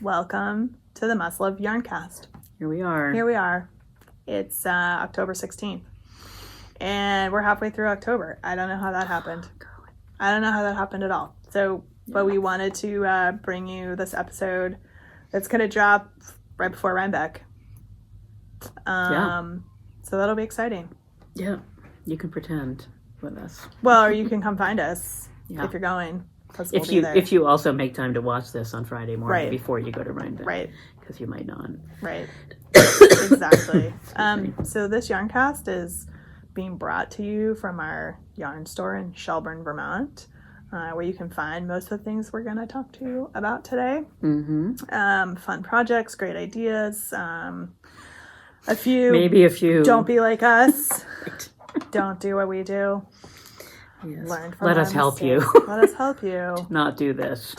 welcome to the Must Love Yarncast. Here we are. Here we are. It's October 16th, and we're halfway through October. I don't know how that happened. I don't know how that happened at all. But we wanted to bring you this episode that's going to drop right before Rhinebeck. So that'll be exciting. Yeah, you can pretend with us. Well, or you can come find us if you're going. If you also make time to watch this on Friday morning before you go to Rhinebeck. Right. Because you might not. Right. Exactly. So this Yarncast is being brought to you from our yarn store in Shelburne, Vermont, where you can find most of the things we're going to talk to you about today. Mm-hmm. Fun projects, great ideas. Maybe a few. Don't be like us. Right. Don't do what we do. Yes. Learn from Let us help you. Let us help you. To not do this.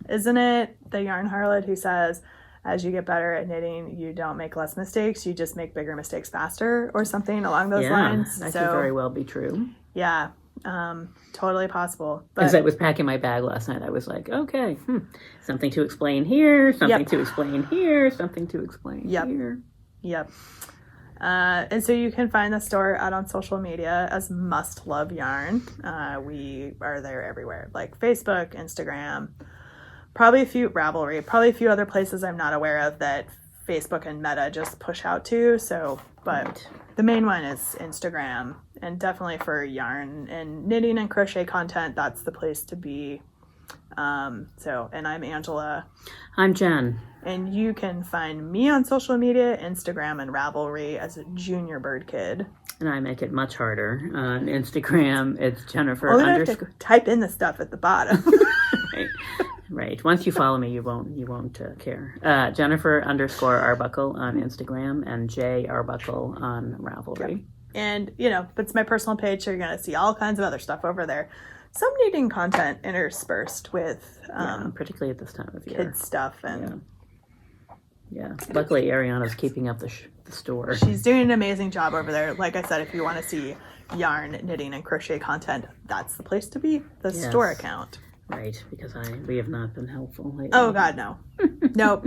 Isn't it the yarn harlot who says, as you get better at knitting, you don't make less mistakes, you just make bigger mistakes faster, or something along those lines? That could very well be true. Yeah, totally possible. But as I was packing my bag last night, I was like, okay, something to explain here, something to explain here, something to explain here. Yep. And so you can find the store out on social media as Must Love Yarn. We are there everywhere, like Facebook, Instagram, probably a few Ravelry, probably a few other places I'm not aware of that Facebook and Meta just push out to. But the main one is Instagram, and definitely for yarn and knitting and crochet content, that's the place to be. And I'm Angela. I'm Jen. And you can find me on social media, Instagram and Ravelry as a Junior Bird Kid. And I make it much harder. On Instagram, it's Jennifer. I have to type in the stuff at the bottom. Right. Once you follow me, you won't care. Jennifer _Arbuckle on Instagram and J Arbuckle on Ravelry. Yep. And it's my personal page, so you're gonna see all kinds of other stuff over there. Some knitting content interspersed with particularly at this time of year, kids stuff and luckily Ariana's keeping up the store. She's doing an amazing job over there. Like I said, if you want to see yarn, knitting, and crochet content, that's the place to be. The store account. Right, because we have not been helpful lately. Oh God, no. Nope.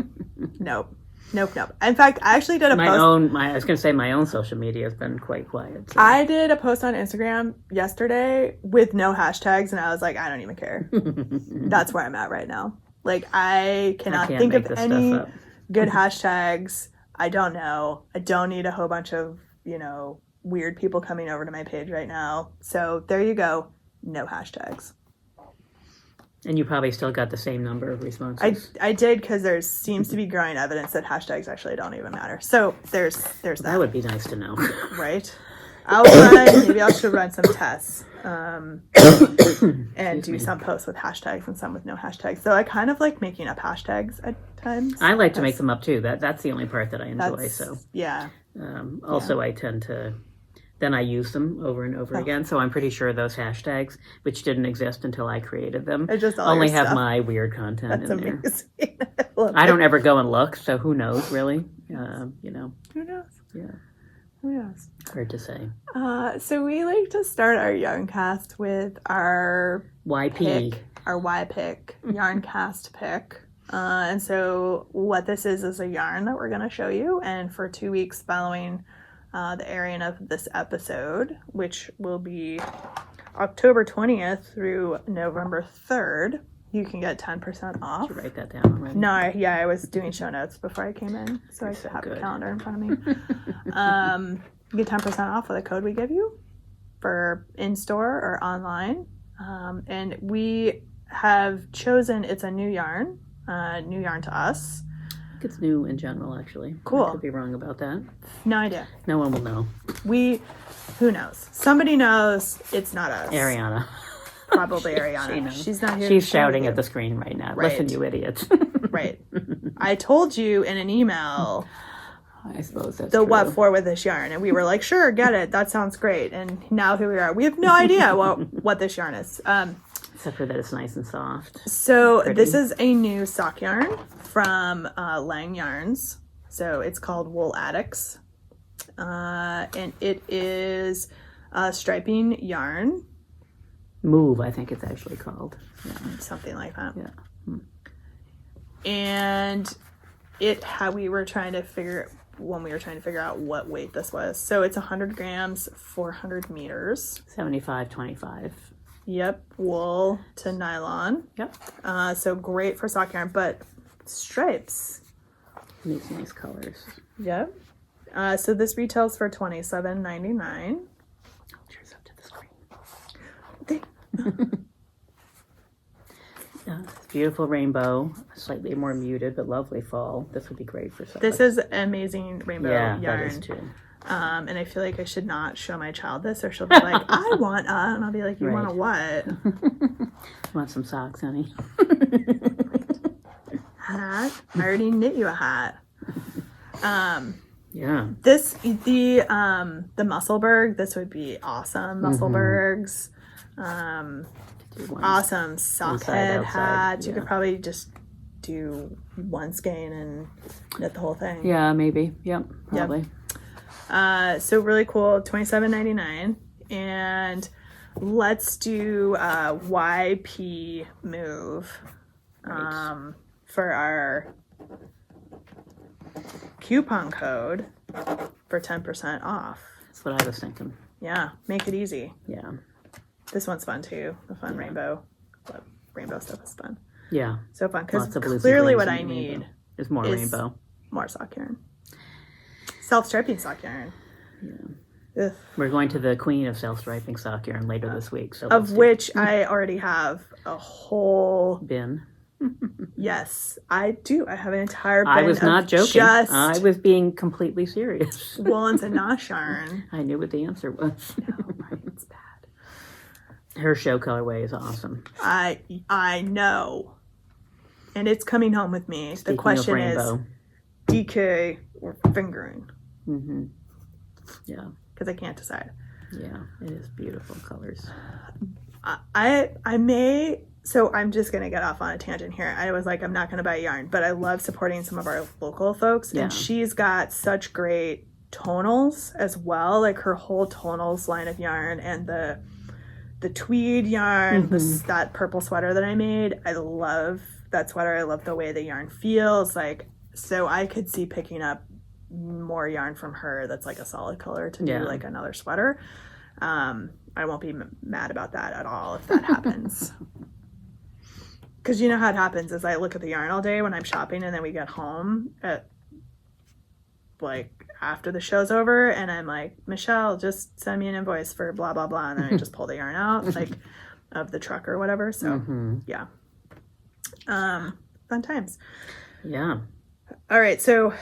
In fact, I actually did a post. I was going to say my own social media has been quite quiet. So. I did a post on Instagram yesterday with no hashtags, and I was like, I don't even care. That's where I'm at right now. Like, I cannot think of any good hashtags. I don't know. I don't need a whole bunch of, weird people coming over to my page right now. So there you go. No hashtags. And you probably still got the same number of responses. I did, because there seems to be growing evidence that hashtags actually don't even matter. So there's that. That would be nice to know. Right? Maybe I should run some tests and do some posts with hashtags and some with no hashtags. So I kind of like making up hashtags at times. I like to make them up too. That's the only part that I enjoy. So yeah. I tend to... Then I use them over and over again. So I'm pretty sure those hashtags, which didn't exist until I created them, only have my weird content in there. I don't ever go and look, so who knows, really? Who knows? Yeah. Who knows? Hard to say. So we like to start our Yarncast with our YP. Our Y-pick, Yarncast pick. And so what this is a yarn that we're going to show you. And for 2 weeks following the airing of this episode, which will be October 20th through November 3rd, you can get 10% off. Did you write that down already? No, I was doing show notes before I came in, so I have the calendar in front of me. You get 10% off with a code we give you for in-store or online. And we have chosen, it's a new yarn to us. It's new in general, actually. Cool. I could be wrong about that. No idea. No one will know. Who knows? Somebody knows. It's not us. Ariana. Probably Ariana. She's not here. She's shouting at the screen right now. Right. Listen, you idiots. Right. I told you in an email. I suppose that's the true. What for with this yarn, and we were like, sure, get it. That sounds great. And now here we are. We have no idea what this yarn is. Except for that it's nice and soft. So this is a new sock yarn from Lang Yarns. So it's called Wool Addicts. And it is striping yarn. Move, I think it's actually called. Yeah. Something like that. Yeah. And we were trying to figure out what weight this was. So it's 100 grams, 400 meters. 75-25. Yep. Wool to nylon. Yep. So great for sock yarn, but stripes. These nice colors. Yep. So this retails for $27.99. Hold yours up to the screen. It's beautiful rainbow, slightly more muted, but lovely fall. This would be great for summer. This is amazing rainbow yarn. Yeah, that is too. And I feel like I should not show my child this, or she'll be like, I want and I'll be like, you want a what? Want some socks, honey? Hat? I already knit you a hat. Yeah. The Musselburgh, this would be awesome. Musselburghs. Awesome sock head hats. Yeah. You could probably just do one skein and knit the whole thing. Yeah, maybe. Yep, probably. Yep. So really cool. $27.99. And let's do YP move for our coupon code for 10% off. That's what I was thinking. Yeah, make it easy. Yeah. This one's fun too. The fun rainbow stuff is fun. Yeah. So fun. Because clearly what I need is more rainbow. More sock yarn. Self-striping sock yarn. Yeah. Ugh. We're going to the queen of self-striping sock yarn later this week. So of which I already have a whole bin. Yes, I do. I have an entire bin. I was not joking. I was being completely serious. Woolens and Nosh yarn. I knew what the answer was. No, right, it's bad. Her show colorway is awesome. I know. And it's coming home with me. Speaking the question of is DK or fingering. Mm-hmm. Yeah. Because I can't decide. Yeah, it is beautiful colors. I may... So I'm just going to get off on a tangent here. I was like, I'm not going to buy yarn, but I love supporting some of our local folks. Yeah. And she's got such great tonals as well. Like her whole tonals line of yarn and the tweed yarn, that purple sweater that I made. I love that sweater. I love the way the yarn feels. Like, so I could see picking up more yarn from her that's like a solid color to do like another sweater. I won't be mad about that at all if that happens. Because you know how it happens is I look at the yarn all day when I'm shopping, and then we get home at like after the show's over, and I'm like, Michelle, just send me an invoice for blah blah blah, and then I just pull the yarn out like of the truck or whatever. So yeah, fun times. Yeah. All right, so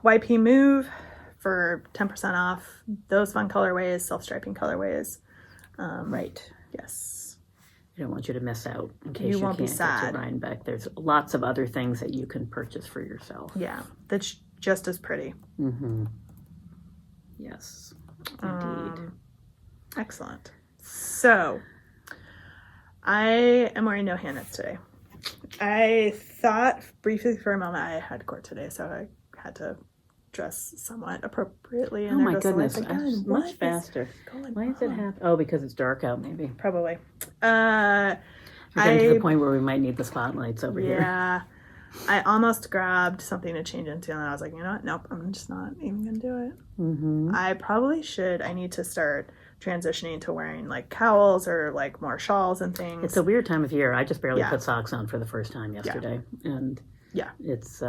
YP move for 10% off. Those fun colorways, self-striping colorways. Right. Yes. I don't want you to miss out in case you won't can't be sad. Get to Rhinebeck. There's lots of other things that you can purchase for yourself. Yeah, that's just as pretty. Mm-hmm. Yes, indeed. Excellent. So, I am wearing no hand knits today. I thought briefly for a moment I had court today, so I had to dress somewhat appropriately. And my goodness, much faster. Why is it happen? Oh, because it's dark out, maybe. Probably. We're getting to the point where we might need the spotlights over here. Yeah. I almost grabbed something to change into, and I was like, you know what? Nope, I'm just not even going to do it. Mm-hmm. I probably should. I need to start transitioning to wearing like cowls or like more shawls and things. It's a weird time of year. I just barely put socks on for the first time yesterday. Yeah. And it's...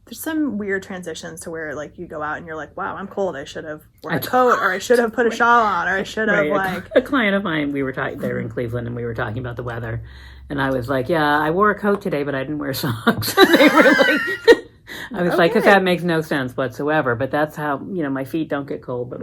There's some weird transitions to where like you go out and you're like, wow, I'm cold. I should have worn a coat, or I should have put a shawl on, or I should have like... A client of mine, we were talking, they were in Cleveland, and we were talking about the weather. And I was like, yeah, I wore a coat today, but I didn't wear socks. And they were like... I was like, because that makes no sense whatsoever. But that's how, my feet don't get cold, but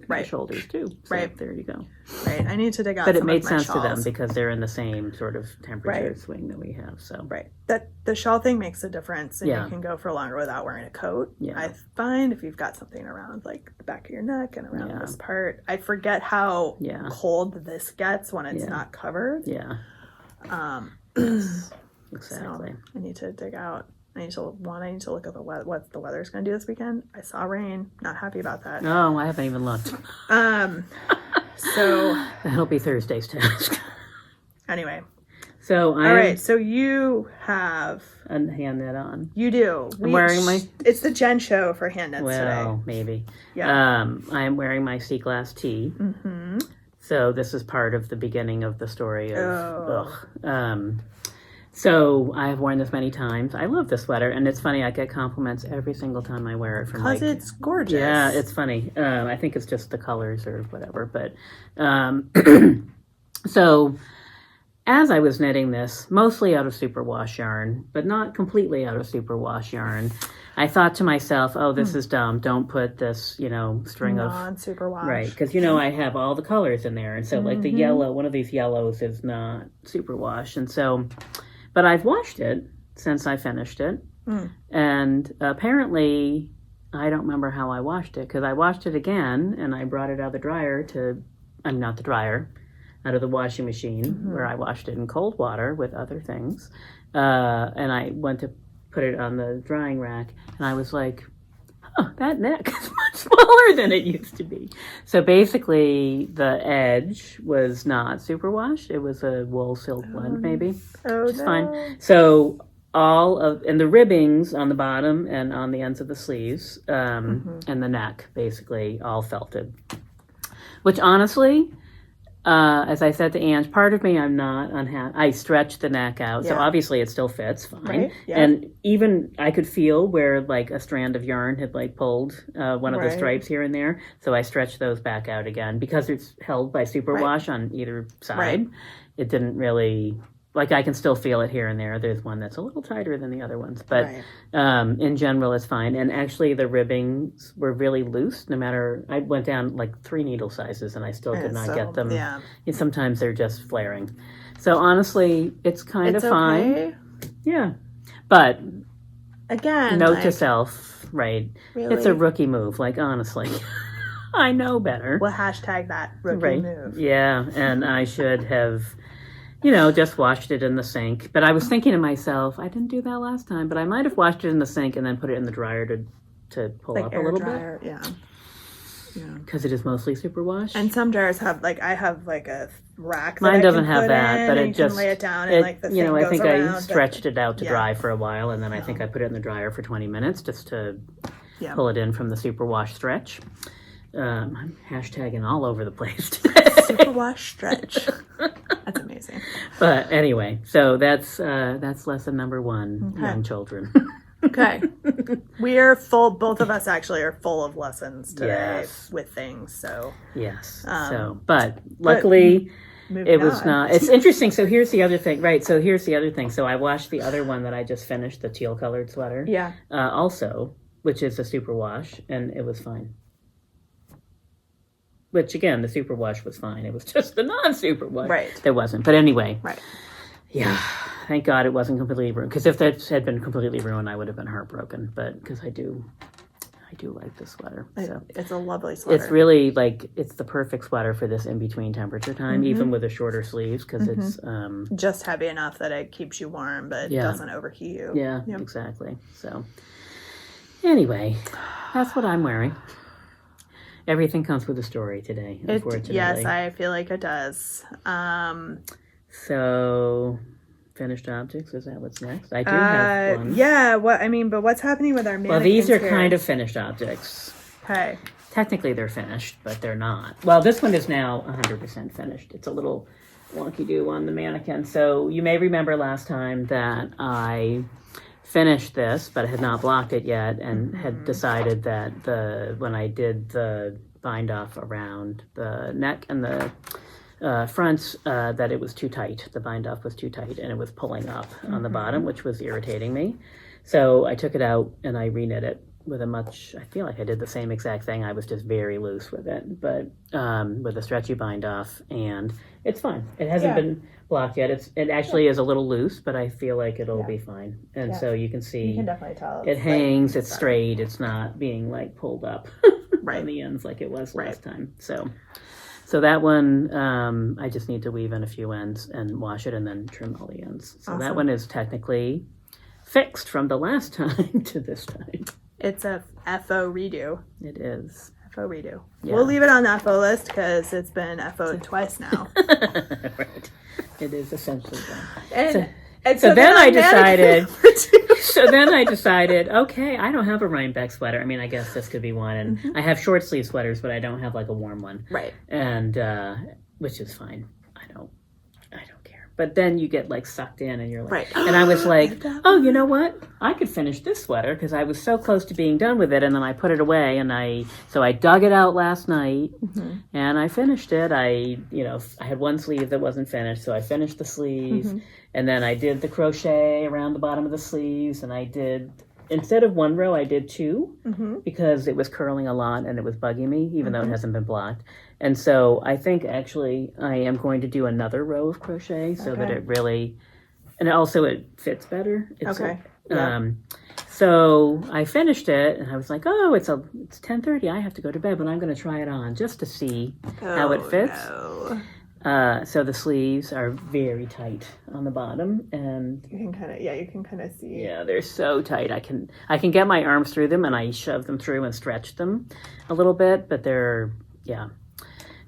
my shoulders do. So there you go. Right. I need to dig out But it some made of my sense shawls. to them because they're in the same sort of temperature swing that we have. So that the shawl thing makes a difference, and you can go for longer without wearing a coat. Yeah. I find if you've got something around like the back of your neck and around this part, I forget how cold this gets when it's not covered. Yeah. Exactly. So I need to dig out. I need to look at what the weather's going to do this weekend. I saw rain. Not happy about that. No, I haven't even looked. So that'll be Thursday's task. Anyway, So all right. So you have a hand knit on. You do. I'm wearing my. It's the Jen show for hand knits today. Well, maybe. Yeah. I am wearing my sea glass tee. Mm-hmm. So this is part of the beginning of the story of. So I have worn this many times. I love this sweater, and it's funny. I get compliments every single time I wear it from because it's gorgeous. Yeah, it's funny. I think it's just the colors or whatever, but so as I was knitting this, mostly out of superwash yarn, but not completely out of superwash yarn, I thought to myself, "Oh, this is dumb. Don't put this, string of non-superwash." Right, because I have all the colors in there, and so like the yellow, one of these yellows is not superwash, and so. But I've washed it since I finished it. And apparently, I don't remember how I washed it, because I washed it again, and I brought it out of the dryer out of the washing machine, where I washed it in cold water with other things. And I went to put it on the drying rack, and I was like, that neck is much smaller than it used to be. So basically, the edge was not superwash. It was a wool silk blend, maybe. Which is fine. So and the ribbings on the bottom and on the ends of the sleeves and the neck, basically, all felted. Which honestly, as I said to Ange, part of me, I'm not unhappy. I stretched the neck out, so obviously it still fits fine. Right? Yeah. And even I could feel where like a strand of yarn had like pulled one of the stripes here and there. So I stretched those back out again because it's held by superwash on either side. Right. It didn't really. Like, I can still feel it here and there. There's one that's a little tighter than the other ones. But in general, it's fine. And actually, the ribbings were really loose. No matter... I went down, like, 3 needle sizes, and I still could not get them. Yeah. And sometimes they're just flaring. So, honestly, it's kind of fine. Okay. Yeah. But... Again, note to self, right? Really? It's a rookie move. Like, honestly. I know better. We'll hashtag that rookie move. Yeah. And I should have... just washed it in the sink. But I was thinking to myself, I didn't do that last time, but I might have washed it in the sink and then put it in the dryer to pull like up a little bit. Yeah. Because it is mostly superwash. And some dryers have, I have a rack. Mine doesn't have that, but it just lay it down and the thing goes I think around, I stretched it out to dry for a while, and then I think I put it in the dryer for 20 minutes just to pull it in from the superwash stretch. I'm hashtagging all over the place today. Superwash stretch. That's amazing. But anyway, so that's lesson number 1, young children. Okay. We are full, both of us actually are full of lessons today with things, so. Yes. But luckily it was not. It's interesting. So here's the other thing. Right. So here's the other thing. So I washed the other one that I just finished, the teal colored sweater. Yeah. Also, which is a superwash, and it was fine. Which, again, the superwash was fine. It was just the non-superwash that wasn't. But anyway. Right. Yeah. Thank God it wasn't completely ruined. Because if that had been completely ruined, I would have been heartbroken. But because I do like this sweater. So. It's a lovely sweater. It's really, it's the perfect sweater for this in-between temperature time, even with the shorter sleeves. Because it's... just heavy enough that it keeps you warm, but doesn't overheat you. Yeah, exactly. So, anyway, that's what I'm wearing. Everything comes with a story today, unfortunately. Yes, I feel like it does. So, finished objects, is that what's next? I do have one. Yeah, but what's happening with our mannequins? Well, these are here? kind of finished objects. Okay. Technically, they're finished, but they're not. Well, this one is now 100% finished. It's a little wonky-do on the mannequin. So, you may remember last time that I... finished this, but I had not blocked it yet, and had decided that when I did the bind off around the neck and the fronts, that it was too tight. The bind off was too tight, and it was pulling up on the bottom, which was irritating me. So I took it out and I reknit it with I feel like I did the same exact thing. I was just very loose with it, but with a stretchy bind off, and it's fine. It hasn't been blocked yet. It actually is a little loose, but I feel like it'll be fine. And so you can see, you can definitely tell it hangs. It's straight. It's not being pulled up on the ends like it was last time. So that one, I just need to weave in a few ends and wash it, and then trim all the ends. So that one is technically fixed from the last time to this time. It's a FO redo. It is. FO redo. Yeah. We'll leave it on the FO list because it's been FO'd twice now. Right. It is essentially done. And so then I decided. So then I decided, okay, I don't have a Rhinebeck sweater. I mean, I guess this could be one, and I have short sleeve sweaters, but I don't have like a warm one, right? And which is fine. I don't care. But then you get like sucked in, and you're like, right. And I was like, oh, you know what? I could finish this sweater because I was so close to being done with it, and then I put it away, and I dug it out last night, and I finished it. I had one sleeve that wasn't finished, so I finished the sleeve. And then I did the crochet around the bottom of the sleeves, and I did, instead of one row, I did two because it was curling a lot and it was bugging me, even though it hasn't been blocked. And so I think actually I am going to do another row of crochet so that it really, and also it fits better. So I finished it, and I was like, oh, it's 10:30. I have to go to bed, but I'm going to try it on just to see how it fits. No. So the sleeves are very tight on the bottom, and you can kind of see. Yeah, they're so tight. I can get my arms through them, and I shove them through and stretch them a little bit, but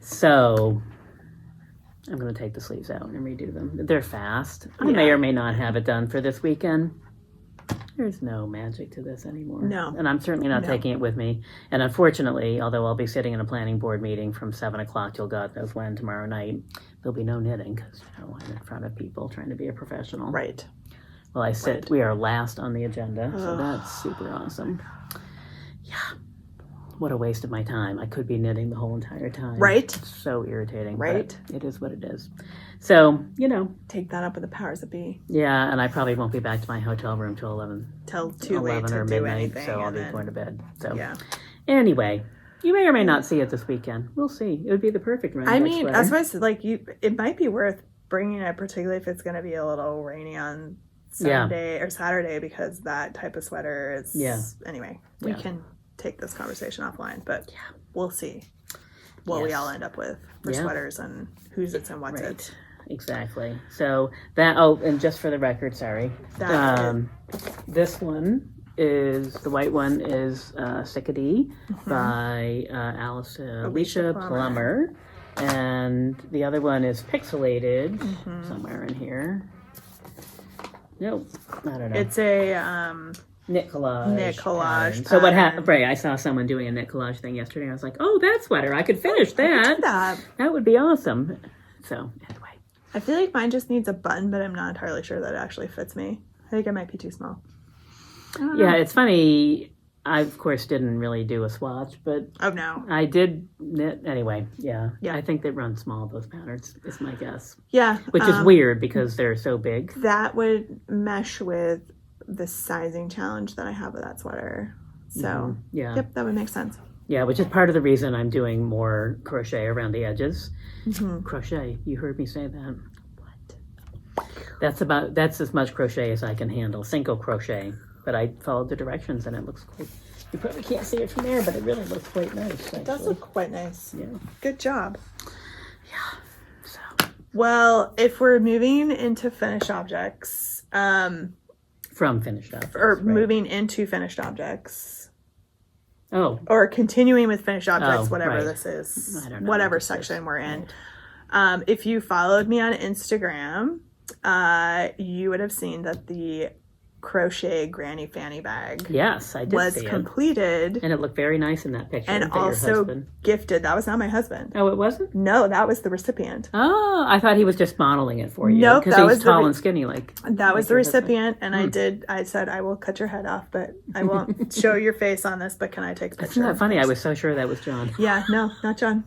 so I'm going to take the sleeves out and redo them. They're fast. I may or may not have it done for this weekend. There's no magic to this anymore. No. And I'm certainly not taking it with me. And unfortunately, although I'll be sitting in a planning board meeting from 7 o'clock till God knows when tomorrow night, there'll be no knitting because I'm in front of people trying to be a professional. Right. Well, we are last on the agenda, so that's super awesome. Yeah. What a waste of my time. I could be knitting the whole entire time. Right. It's so irritating. Right. But it is what it is. So, take that up with the powers that be. Yeah, and I probably won't be back to my hotel room till 11. Till too late to or do midnight, anything. So I'll be going to bed. So yeah. Anyway, you may or may not see it this weekend. We'll see. It would be the perfect rain. I mean, that's why I said, it might be worth bringing it, particularly if it's going to be a little rainy on Sunday or Saturday, because that type of sweater is. Yeah. Anyway, we can take this conversation offline, but we'll see what we all end up with for sweaters and whose it's and what's it. Exactly. So that, and just for the record, sorry. This one is, the white one is Sickadee by Alicia Plummer. And the other one is Pixelated somewhere in here. Nope, I don't know. It's a knit collage. So what happened? Right, I saw someone doing a knit collage thing yesterday. I was like, "Oh, that sweater! I could finish that. That would be awesome." So anyway, I feel like mine just needs a button, but I'm not entirely sure that it actually fits me. I think it might be too small. Yeah, it's funny. I of course didn't really do a swatch, but I did knit anyway. Yeah. I think they run small, those patterns. Is my guess. Yeah, which is weird because they're so big. That would mesh with the sizing challenge that I have with that sweater. So yep, that would make sense. Yeah, which is part of the reason I'm doing more crochet around the edges. Crochet, you heard me say that. What? That's as much crochet as I can handle. Single crochet. But I followed the directions and it looks quite, you probably can't see it from there, but it really looks quite nice. Actually. It does look quite nice. Yeah. Good job. Yeah. So. Well, if we're moving into finished objects, from finished objects. Or moving into finished objects. Oh. Or continuing with finished objects, whatever this is. I don't know whatever section we're in. If you followed me on Instagram, you would have seen that the crochet granny fanny bag was completed, and it looked very nice in that picture, and also gifted. That was not my husband. Oh, it wasn't? No, that was the recipient. Oh, I thought he was just modeling it for you. Nope, because he's tall and skinny that was the recipient. And I said I will cut your head off, but I won't show your face on this, but can I take a picture? Isn't that funny? I was so sure that was John. Yeah, no, not John.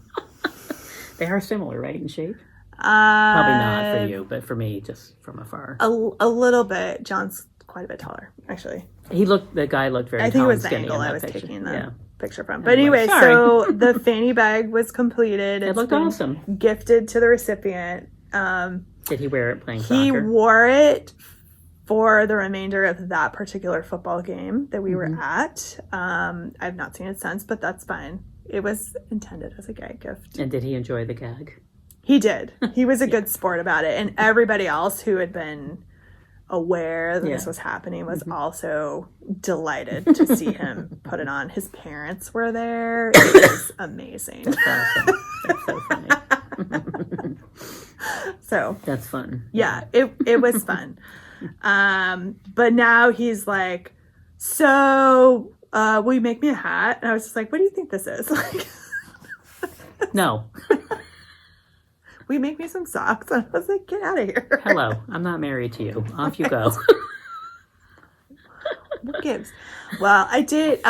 They are similar, right, in shape? Probably not for you, but for me, just from afar. A little bit. John's quite a bit taller, actually. The guy looked very tall. I think it was the angle I was taking the picture from. But anyway, so the fanny bag was completed. It looked awesome. Gifted to the recipient. Did he wear it playing soccer? He wore it for the remainder of that particular football game that we were at. I've not seen it since, but that's fine. It was intended as a gag gift. And did he enjoy the gag? He did. He was a good sport about it. And everybody else who had been aware that this was happening was also delighted to see him put it on. His parents were there. It was amazing. That's awesome. That's so funny. So that's fun. Yeah, it was fun. But now he's like, so will you make me a hat? And I was just like, what do you think this is? Like, no. Will you make me some socks? And I was like, get out of here. Hello, I'm not married to you. Off you go. What gives? Well, I did.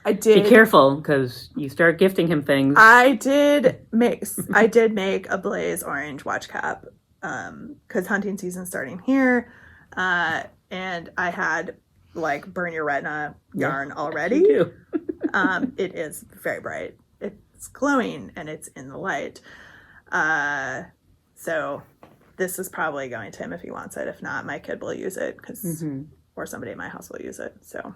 Be careful, because you start gifting him things. I did make a blaze orange watch cap, because hunting season's starting here, and I had like burn your retina yarn already. You do. It is very bright. It's glowing and it's in the light. So this is probably going to him if he wants it. If not, my kid will use it or somebody in my house will use it. So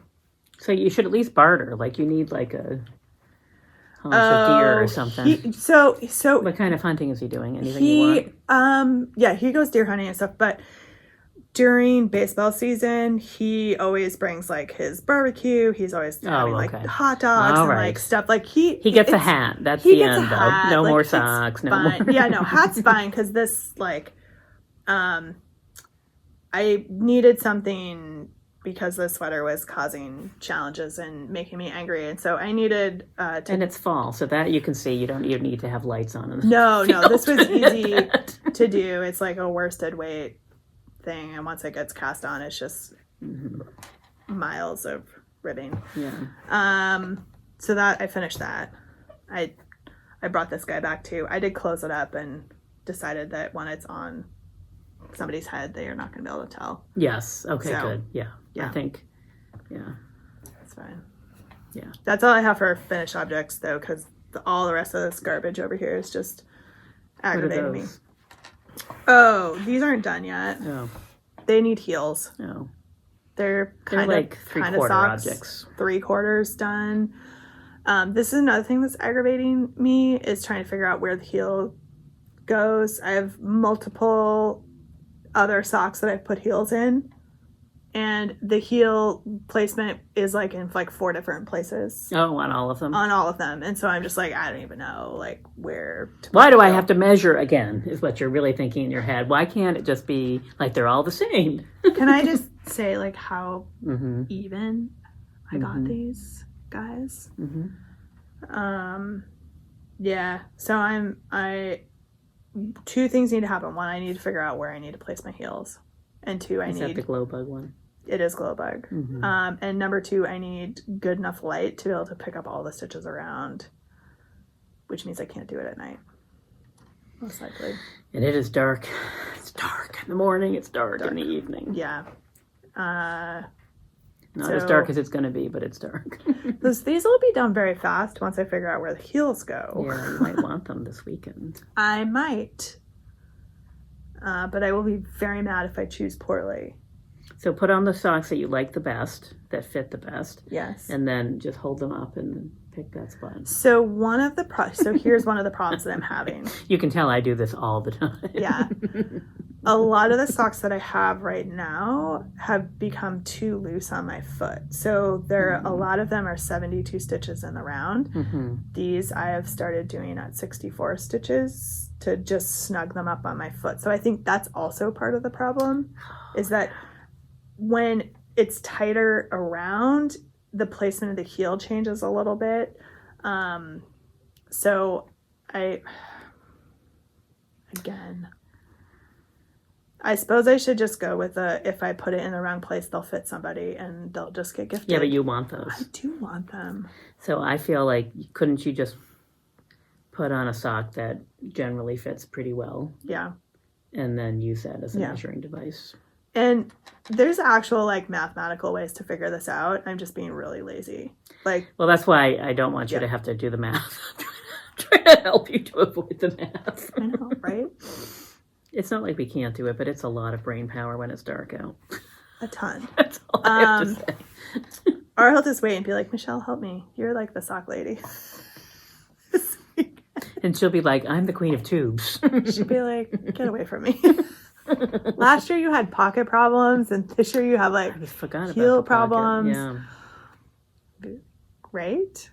you should at least barter. Like you need like a haunch of deer or something. So what kind of hunting is he doing? Anything you want? Yeah, he goes deer hunting and stuff, but during baseball season, he always brings like his barbecue. He's always having like hot dogs and like stuff. Like he gets a hat. That's the end though. No more socks. No more. Yeah, no, hat's fine because this like, I needed something because the sweater was causing challenges and making me angry, and so I needed. And it's fall, so that you can see. You don't even need to have lights on. No, this was easy to do. It's like a worsted weight thing, and once it gets cast on, it's just miles of ribbing. Yeah. So that I finished that. I brought this guy back too. I did close it up and decided that when it's on somebody's head, they are not going to be able to tell. Yes. Okay. So, good. Yeah. I think. Yeah. That's fine. Yeah. That's all I have for finished objects though, because all the rest of this garbage over here is just aggravating me. Oh, these aren't done yet. No. They need heels. No. They're like three-quarter objects. 3/4 done. This is another thing that's aggravating me is trying to figure out where the heel goes. I have multiple other socks that I've put heels in, and the heel placement is like in like 4 different places. Oh, on all of them? On all of them. And so I'm just like, I don't even know like where to Why do I have to measure again is what you're really thinking in your head. Why can't it just be like they're all the same? Can I just say like how even I got these guys? Yeah. So I 2 things need to happen. 1, I need to figure out where I need to place my heels. And 2, Is that the glow bug one? It is glow bug. And number 2, I need good enough light to be able to pick up all the stitches around, which means I can't do it at night. Most likely. And it is dark. It's dark in the morning. It's dark in the evening. Yeah. Not as dark as it's going to be, but it's dark. These will be done very fast once I figure out where the heels go. Yeah, you might want them this weekend. I might. But I will be very mad if I choose poorly. So put on the socks that you like the best, that fit the best. Yes. And then just hold them up and pick that spot. So here's one of the problems that I'm having. You can tell I do this all the time. Yeah. A lot of the socks that I have right now have become too loose on my foot. So a lot of them are 72 stitches in the round. These I have started doing at 64 stitches to just snug them up on my foot. So I think that's also part of the problem is that when it's tighter around, the placement of the heel changes a little bit. So I suppose I should just go with if I put it in the wrong place, they'll fit somebody and they'll just get gifted. Yeah, but you want those. I do want them. So I feel like, couldn't you just put on a sock that generally fits pretty well? Yeah. And then use that as a measuring device. And there's actual like mathematical ways to figure this out. I'm just being really lazy. Well, that's why I don't want you to have to do the math. I'm trying to help you to avoid the math. I know, right? It's not like we can't do it, but it's a lot of brain power when it's dark out. A ton. That's all I have to say. Or he'll just wait and be like, Michelle, help me. You're like the sock lady. And she'll be like, I'm the queen of tubes. She'll be like, get away from me. Last year you had pocket problems, and this year you have like heel problems. Yeah. Great.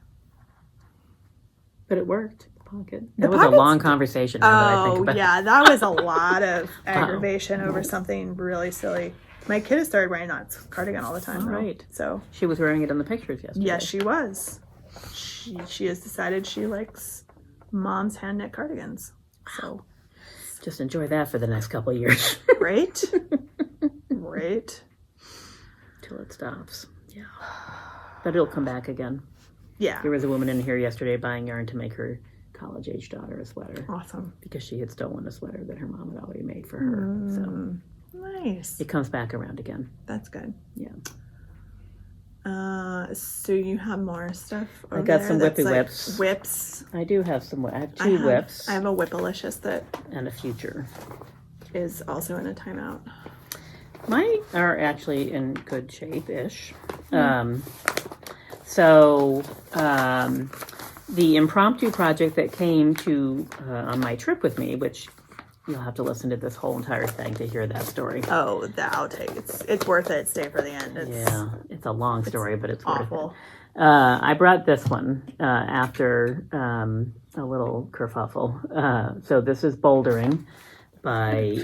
But it worked. pocket. That was a long conversation. Now that I think about yeah, that was a lot of aggravation over something really silly. My kid has started wearing that cardigan all the time. Right. So she was wearing it in the pictures yesterday. Yes, she was. She has decided she likes mom's hand knit cardigans. So just enjoy that for the next couple of years. Right? Right. Till it stops. Yeah. But it'll come back again. Yeah. There was a woman in here yesterday buying yarn to make her college-age daughter a sweater. Awesome. Because she had stolen a sweater that her mom had already made for her. So nice. It comes back around again. That's good. Yeah. So you have more stuff over I got there some whippy whips. Whips. I do have some. I have two whips. I have a Whipalicious that and a Future is also in a timeout. Mine are actually in good shape-ish. The impromptu project that came to on my trip with me, which you'll have to listen to this whole entire thing to hear that story. Oh, the outtake. It's worth it. Stay for the end. It's a long story, but it's awful. Worth it. I brought this one after a little kerfuffle. So this is Bouldering by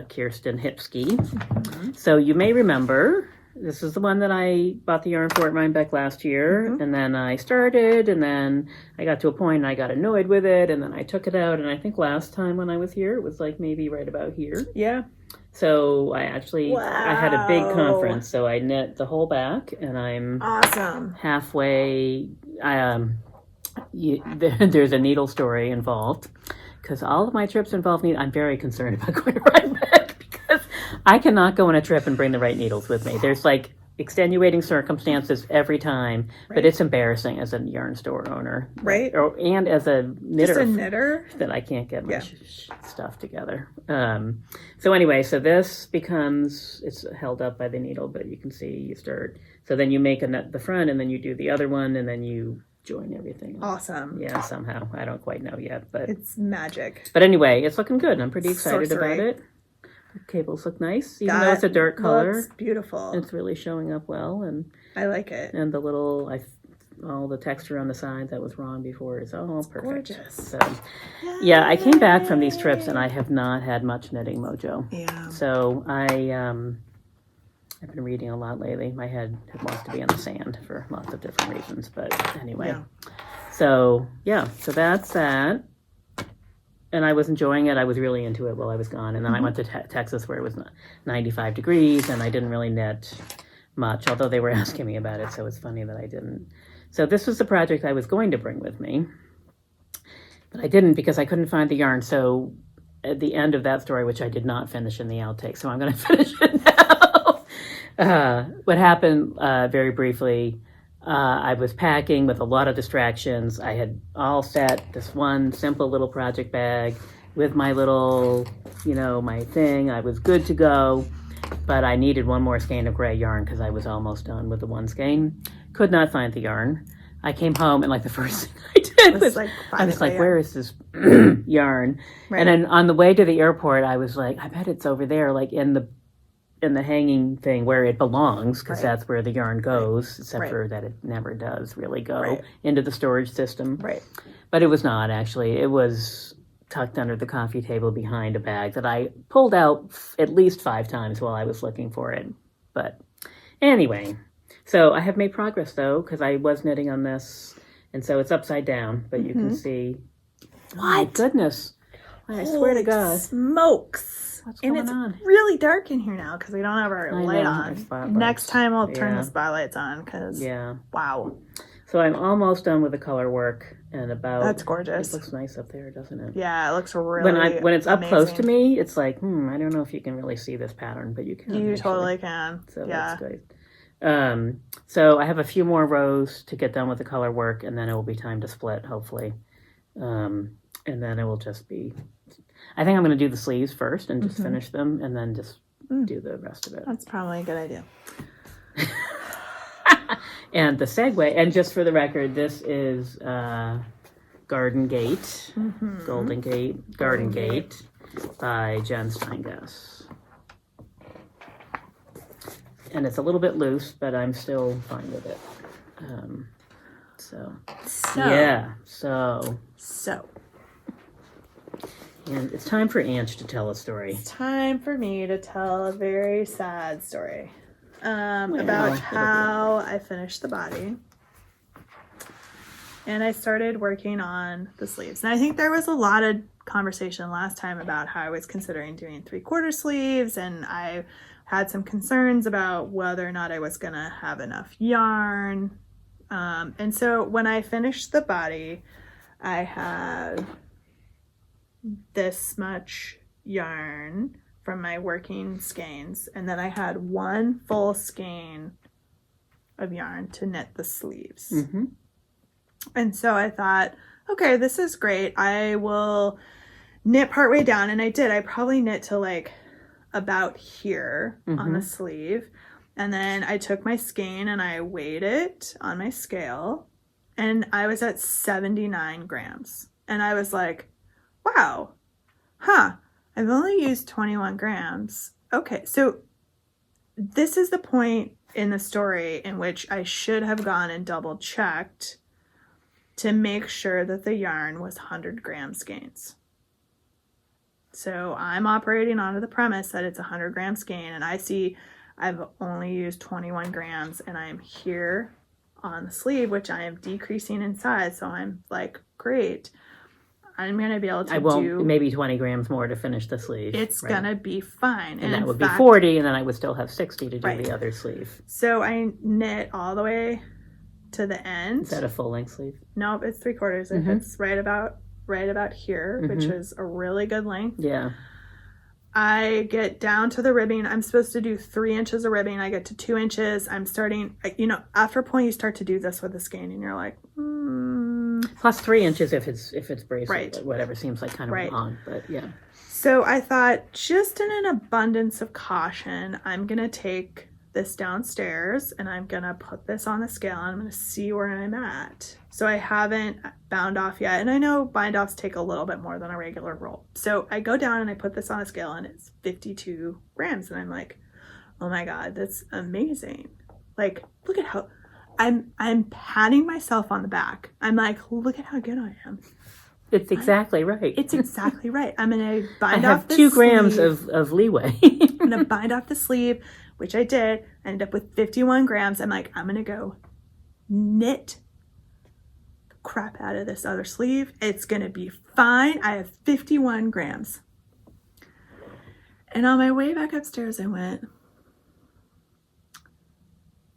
Kirsten Hipsky. Mm-hmm. So you may remember, this is the one that I bought the yarn for at Rhinebeck last year, and then I started, and then I got to a point and I got annoyed with it, and then I took it out, and I think last time when I was here, it was like maybe right about here. Yeah. So I had a big conference, so I knit the whole back, and I'm awesome. Halfway. There's a needle story involved. Because all of my trips involve needles. I'm very concerned about going to Rhinebeck because I cannot go on a trip and bring the right needles with me. There's like extenuating circumstances every time, but it's embarrassing as a yarn store owner. Right. And as a knitter. Just a knitter? That I can't get my stuff together. So anyway, so this becomes, it's held up by the needle, but you can see you start. So then you make the front and then you do the other one and then you join everything. Awesome. Yeah, somehow. I don't quite know yet, but it's magic. But anyway, it's looking good. I'm pretty excited about it. The cables look nice, even though it's a dark color. It's beautiful. It's really showing up well, and I like it. And the little, all the texture on the side that was wrong before is all perfect. Gorgeous. So, yeah, I came back from these trips and I have not had much knitting mojo. Yeah. So I've been reading a lot lately. My head wants to be in the sand for lots of different reasons. But anyway. Yeah. So that's that. And I was enjoying it. I was really into it while I was gone. And then I went to Texas where it was 95 degrees and I didn't really knit much, although they were asking me about it. So it's funny that I didn't. So this was the project I was going to bring with me. But I didn't because I couldn't find the yarn. So at the end of that story, which I did not finish in the outtake, so I'm going to finish it now. What happened, very briefly, I was packing with a lot of distractions. I had all set this one simple little project bag with my little, my thing. I was good to go, but I needed one more skein of gray yarn because I was almost done with the one skein. Could not find the yarn. I came home and the first thing I did was I was like, where is this yarn? Right. And then on the way to the airport, I was like, I bet it's over there, in the hanging thing where it belongs, because that's where the yarn goes, except for that it never does really go into the storage system. Right. But it was not, actually. It was tucked under the coffee table behind a bag that I pulled out at least 5 times while I was looking for it. But anyway, so I have made progress, though, because I was knitting on this, and so it's upside down, but you can see. What? Oh, my goodness. I swear to God. Smokes. What's going on? It's really dark in here now because we don't have our light on. Next time I'll turn the spotlights on because, wow. So I'm almost done with the color work and about... That's gorgeous. It looks nice up there, doesn't it? Yeah, it looks really When it's up close to me, it's like, I don't know if you can really see this pattern, but you can. You totally can. So that's good. So I have a few more rows to get done with the color work, and then it will be time to split, hopefully. And then it will just be... I think I'm going to do the sleeves first and just finish them and then just do the rest of it. That's probably a good idea. And the segue, and just for the record, this is Garden Gate, Golden Gate, Garden Gate by Jen Steingass. And it's a little bit loose, but I'm still fine with it. So. Yeah. So. And it's time for Ange to tell a story. It's time for me to tell a very sad story about how I finished the body. And I started working on the sleeves. And I think there was a lot of conversation last time about how I was considering doing 3/4 sleeves. And I had some concerns about whether or not I was going to have enough yarn. And so when I finished the body, I had this much yarn from my working skeins, and then I had one full skein of yarn to knit the sleeves. Mm-hmm. And so I thought, okay, this is great. I will knit partway down, and I did. I probably knit to like about here on the sleeve, and then I took my skein and I weighed it on my scale, and I was at 79 grams, and I was like, wow, I've only used 21 grams. Okay, so this is the point in the story in which I should have gone and double checked to make sure that the yarn was 100 gram skeins. So I'm operating under the premise that it's 100 gram skein, and I see I've only used 21 grams, and I'm here on the sleeve, which I am decreasing in size. So I'm like, great. I'm going to be able to do maybe 20 grams more to finish the sleeve. It's going to be fine. And that would be 40, and then I would still have 60 to do the other sleeve. So I knit all the way to the end. Is that a full length sleeve? Nope, it's 3/4. It hits right about here, which is a really good length. Yeah. I get down to the ribbing. I'm supposed to do 3 inches of ribbing. I get to 2 inches. I'm starting, after a point you start to do this with the skein, and you're like, Plus 3 inches if it's bracelet, right. Whatever seems like kind of long, but yeah. So I thought, just in an abundance of caution, I'm going to take this downstairs and I'm going to put this on the scale and I'm going to see where I'm at. So I haven't bound off yet. And I know bind offs take a little bit more than a regular roll. So I go down and I put this on a scale and it's 52 grams. And I'm like, oh my God, that's amazing. Like, look at how I'm patting myself on the back. I'm like, look at how good I am. It's exactly right. It's exactly right. I'm going to bind off the sleeve. I have 2 grams of leeway. I'm going to bind off the sleeve, which I did. I ended up with 51 grams. I'm like, I'm going to go knit the crap out of this other sleeve. It's going to be fine. I have 51 grams. And on my way back upstairs, I went,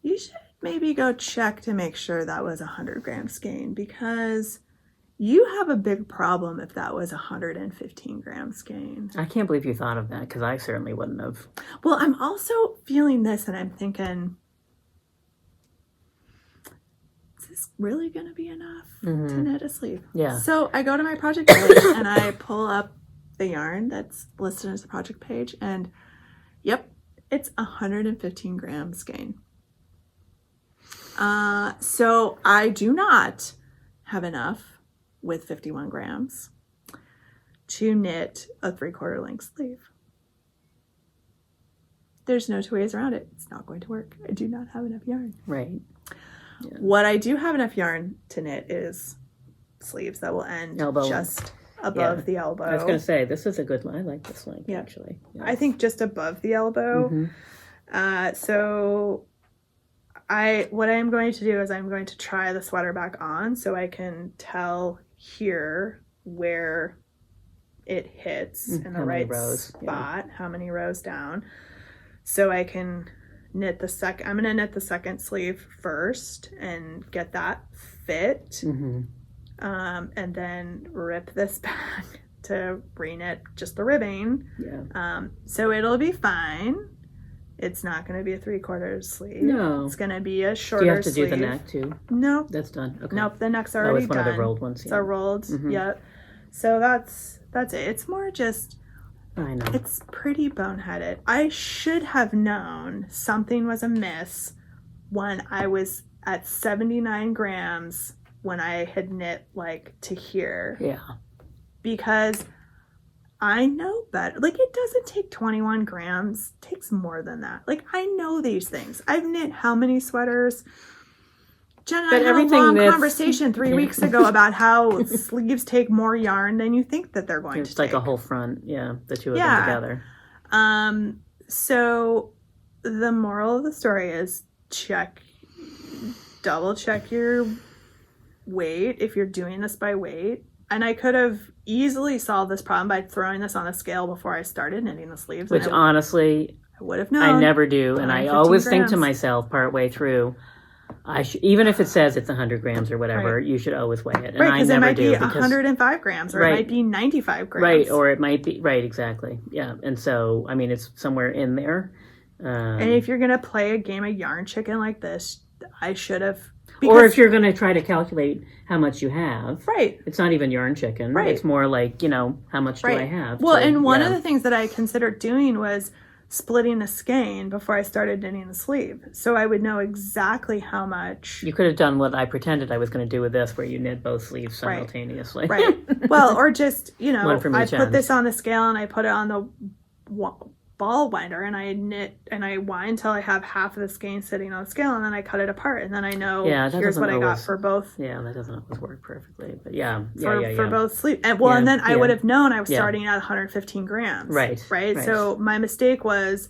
you should maybe go check to make sure that was 100 gram skein, because you have a big problem if that was 115 gram skein. I can't believe you thought of that, because I certainly wouldn't have. Well, I'm also feeling this and I'm thinking, is this really going to be enough to knit a sleeve? Yeah. So I go to my project page and I pull up the yarn that's listed as the project page, and yep, it's 115 gram skein. So I do not have enough with 51 grams to knit a 3/4 length sleeve. There's no 2 ways around it. It's not going to work. I do not have enough yarn. Right. Yeah. What I do have enough yarn to knit is sleeves that will end just above the elbow. I was going to say, this is a good line. I like this length, actually. Yeah. I think just above the elbow. So what I'm going to do is I'm going to try the sweater back on so I can tell here where it hits in the right spot, how many rows down. So I can knit I'm going to knit the second sleeve first and get that fit. And then rip this back to re-knit just the ribbing. Yeah. So it'll be fine. It's not going to be a 3/4 sleeve. No. It's going to be a shorter sleeve. Do you have to do the neck too? No. That's done. Okay. Nope, the neck's already done. It's one of the rolled ones. It's a rolled, yep. So that's it. It's more just, I know. It's pretty boneheaded. I should have known something was amiss when I was at 79 grams when I had knit like to here. Yeah. Because I know better. Like, it doesn't take 21 grams. It takes more than that. Like, I know these things. I've knit how many sweaters? Jen and I had a long conversation 3 weeks ago about how sleeves take more yarn than you think that they're going to take. It's like a whole front, the two of them together. So the moral of the story is double check your weight if you're doing this by weight. And I could have easily solved this problem by throwing this on a scale before I started knitting the sleeves. Which honestly, I would have known. I never do. And I always think to myself partway through, even if it says it's 100 grams or whatever, you should always weigh it. And I never do. It might be 105 grams or it might be 95 grams. Right, or it might be, exactly. Yeah, and so, I mean, it's somewhere in there. And if you're going to play a game of yarn chicken like this, I should have... Or if you're going to try to calculate how much you have. Right. It's not even yarn chicken. Right. It's more like, how much do I have? Well, and one of the things that I considered doing was splitting the skein before I started knitting the sleeve. So I would know exactly how much. You could have done what I pretended I was going to do with this, where you knit both sleeves simultaneously. Right. Well, or just, one from each I put this on the scale and I put it on the ball winder and I knit and I wind until I have half of the skein sitting on the scale and then I cut it apart and then I know here's what I got for both. Yeah, that doesn't always work perfectly, but for both sleeves. And then I would have known I was starting at 115 grams. Right. So my mistake was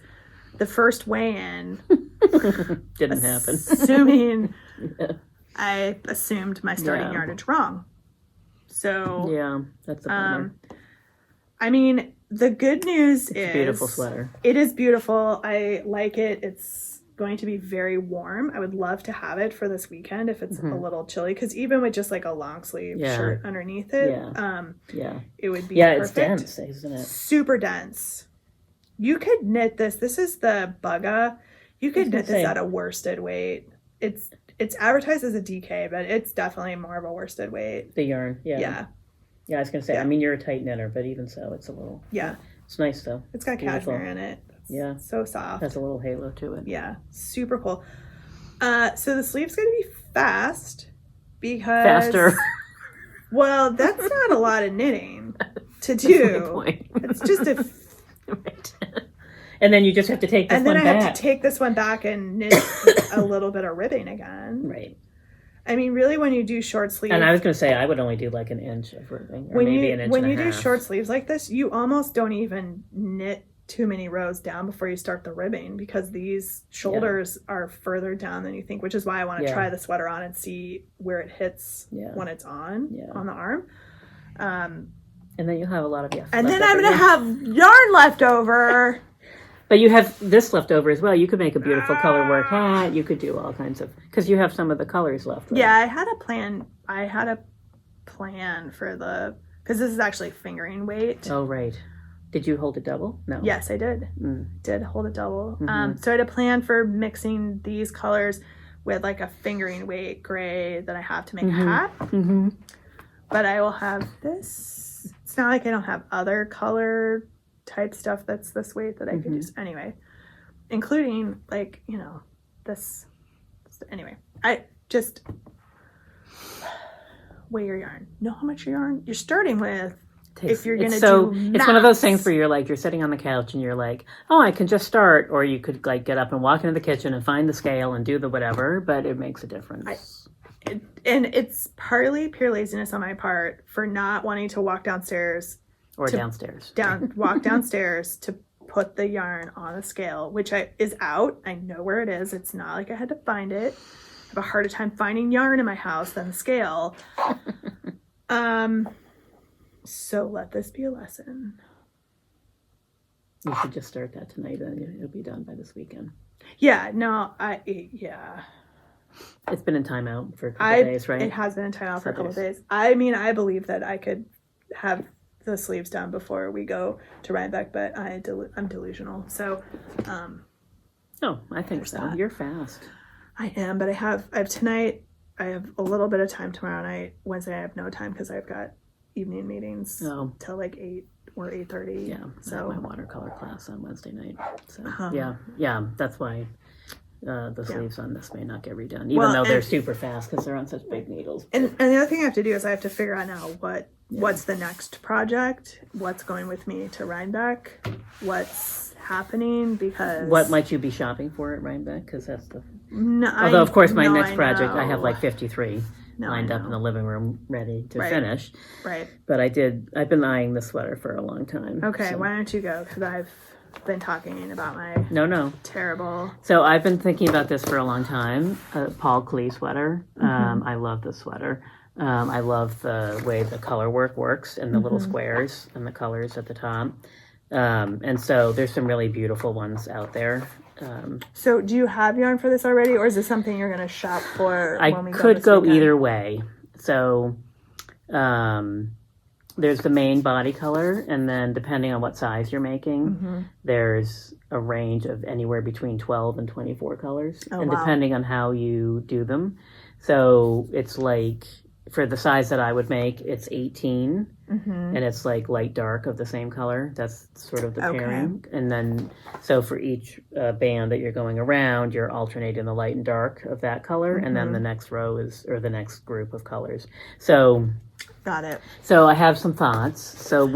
the first weigh-in didn't happen. I assumed my starting yardage wrong. So that's a bummer. I mean, the good news is... It's a beautiful sweater. It is beautiful. I like it. It's going to be very warm. I would love to have it for this weekend if it's a little chilly. Because even with just like a long sleeve shirt underneath it, it would be perfect. It's dense, isn't it? Super dense. You could knit this. This is the Bugga. You could knit this at a worsted weight. It's advertised as a DK, but it's definitely more of a worsted weight. The yarn, Yeah, I was going to say, I mean, you're a tight knitter, but even so, it's a little... Yeah. It's nice, though. It's got cashmere in it. It's so soft. Has a little halo to it. Yeah. Super cool. So the sleeve's going to be fast because... Faster. Well, that's not a lot of knitting to do. It's just a... Right. And then you just have to take this one back. And then I have to take this one back and knit a little bit of ribbing again. Right. I mean, really, when you do short sleeves... And I was going to say, I would only do like an inch of ribbing, or maybe an inch and a half. When you do short sleeves like this, you almost don't even knit too many rows down before you start the ribbing, because these shoulders are further down than you think, which is why I want to try the sweater on and see where it hits when it's on the arm. And then you'll have a lot of And then I'm going to have yarn left over... But you have this left over as well. You could make a beautiful color work hat. You could do all kinds of... Because you have some of the colors left, right? Yeah, I had a plan for the... Because this is actually fingering weight. Oh, right. Did you hold it double? No. Yes, I did. Did hold it double. Mm-hmm. So I had a plan for mixing these colors with like a fingering weight gray that I have to make a hat. Mm-hmm. But I will have this. It's not like I don't have other color type stuff that's this weight that I could use anyway, including like, this. Anyway, I just weigh your yarn. Know how much yarn you're starting with. If you're going to do math. It's one of those things where you're sitting on the couch and you're like, oh, I can just start. Or you could like get up and walk into the kitchen and find the scale and do the whatever, but it makes a difference. And it's partly pure laziness on my part for not wanting to walk downstairs. Or downstairs. Walk downstairs to put the yarn on the scale, which is out. I know where it is. It's not like I had to find it. I have a harder time finding yarn in my house than the scale. So let this be a lesson. You should just start that tonight and it'll be done by this weekend. Yeah, no, It's been in timeout for a couple days, right? It has been in timeout for a couple days. I mean, I believe that I could have the sleeves done before we go to Rhinebeck, but I'm delusional. So, I think so. That. You're fast. I am, but I have tonight. I have a little bit of time tomorrow night. Wednesday, I have no time because I've got evening meetings till like 8 or 8:30. Yeah, so I have my watercolor class on Wednesday night. So yeah, that's why the sleeves on this may not get redone, even though they're super fast because they're on such big needles. And the other thing I have to do is I have to figure out now what's the next project, what's going with me to Rhinebeck, what's happening, because what might you be shopping for at Rhinebeck? Because that's the No, although, of course, my next project, I have like 53 lined up in the living room ready to finish. Right. But I've been eyeing the sweater for a long time. Okay, so. Why don't you go? Because I've been talking about my terrible. So I've been thinking about this for a long time. Paul Klee sweater. I love the sweater. I love the way the color work works and the little squares and the colors at the top. And so there's some really beautiful ones out there. So do you have yarn for this already, or is this something you're going to shop for? I could go either way. So there's the main body color, and then depending on what size you're making, there's a range of anywhere between 12 and 24 colors, depending on how you do them. So it's like, for the size that I would make, it's 18, and it's like light dark of the same color. That's sort of the pairing. And then, so for each band that you're going around, you're alternating the light and dark of that color, and then the next row is, or the next group of colors. So, got it. So I have some thoughts. So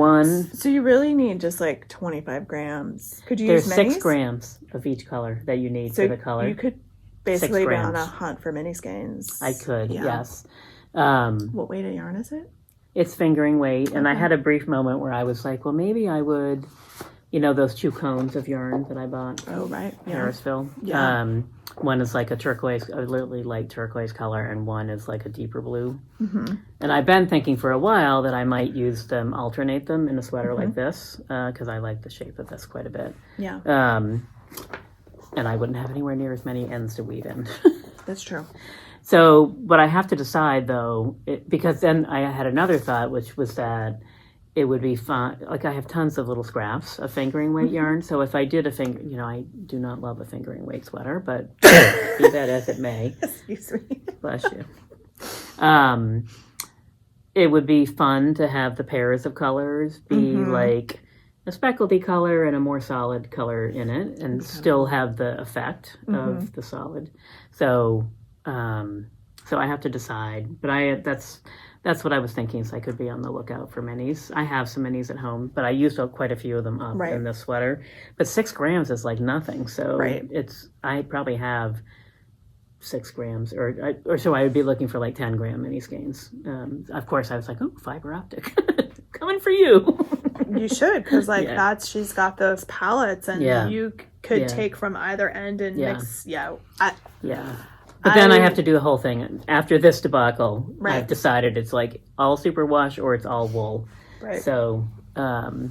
you really need just like 25 grams. Could you use minis? There's 6 grams of each color that you need for the color. You could basically be on a hunt for mini skeins. I could, yes. What weight of yarn is it? It's fingering weight, and I had a brief moment where I was like, well, maybe I would, those 2 cones of yarn that I bought. Oh, right. Yeah. Harrisville. Yeah. One is like a really light turquoise color, and one is like a deeper blue. And I've been thinking for a while that I might alternate them in a sweater like this, because I like the shape of this quite a bit. Yeah. And I wouldn't have anywhere near as many ends to weave in. That's true. So, but I have to decide though, because then I had another thought, which was that it would be fun. Like, I have tons of little scraps of fingering weight yarn. So if I did I do not love a fingering weight sweater, but be that as it may. Excuse me. Bless you. It would be fun to have the pairs of colors be like a speckledy color and a more solid color in it, and still have the effect of the solid. So I have to decide, but that's what I was thinking. So I could be on the lookout for minis. I have some minis at home, but I used quite a few of them up in this sweater. But 6 grams is like nothing. So I probably have 6 grams, or so I would be looking for like 10 gram mini skeins. Of course, I was like, oh, fiber optic, coming for you. You should, because she's got those pallets, and you could take from either end and mix. But then I have to do the whole thing. After this debacle, I've decided it's like all superwash or it's all wool. Right. So I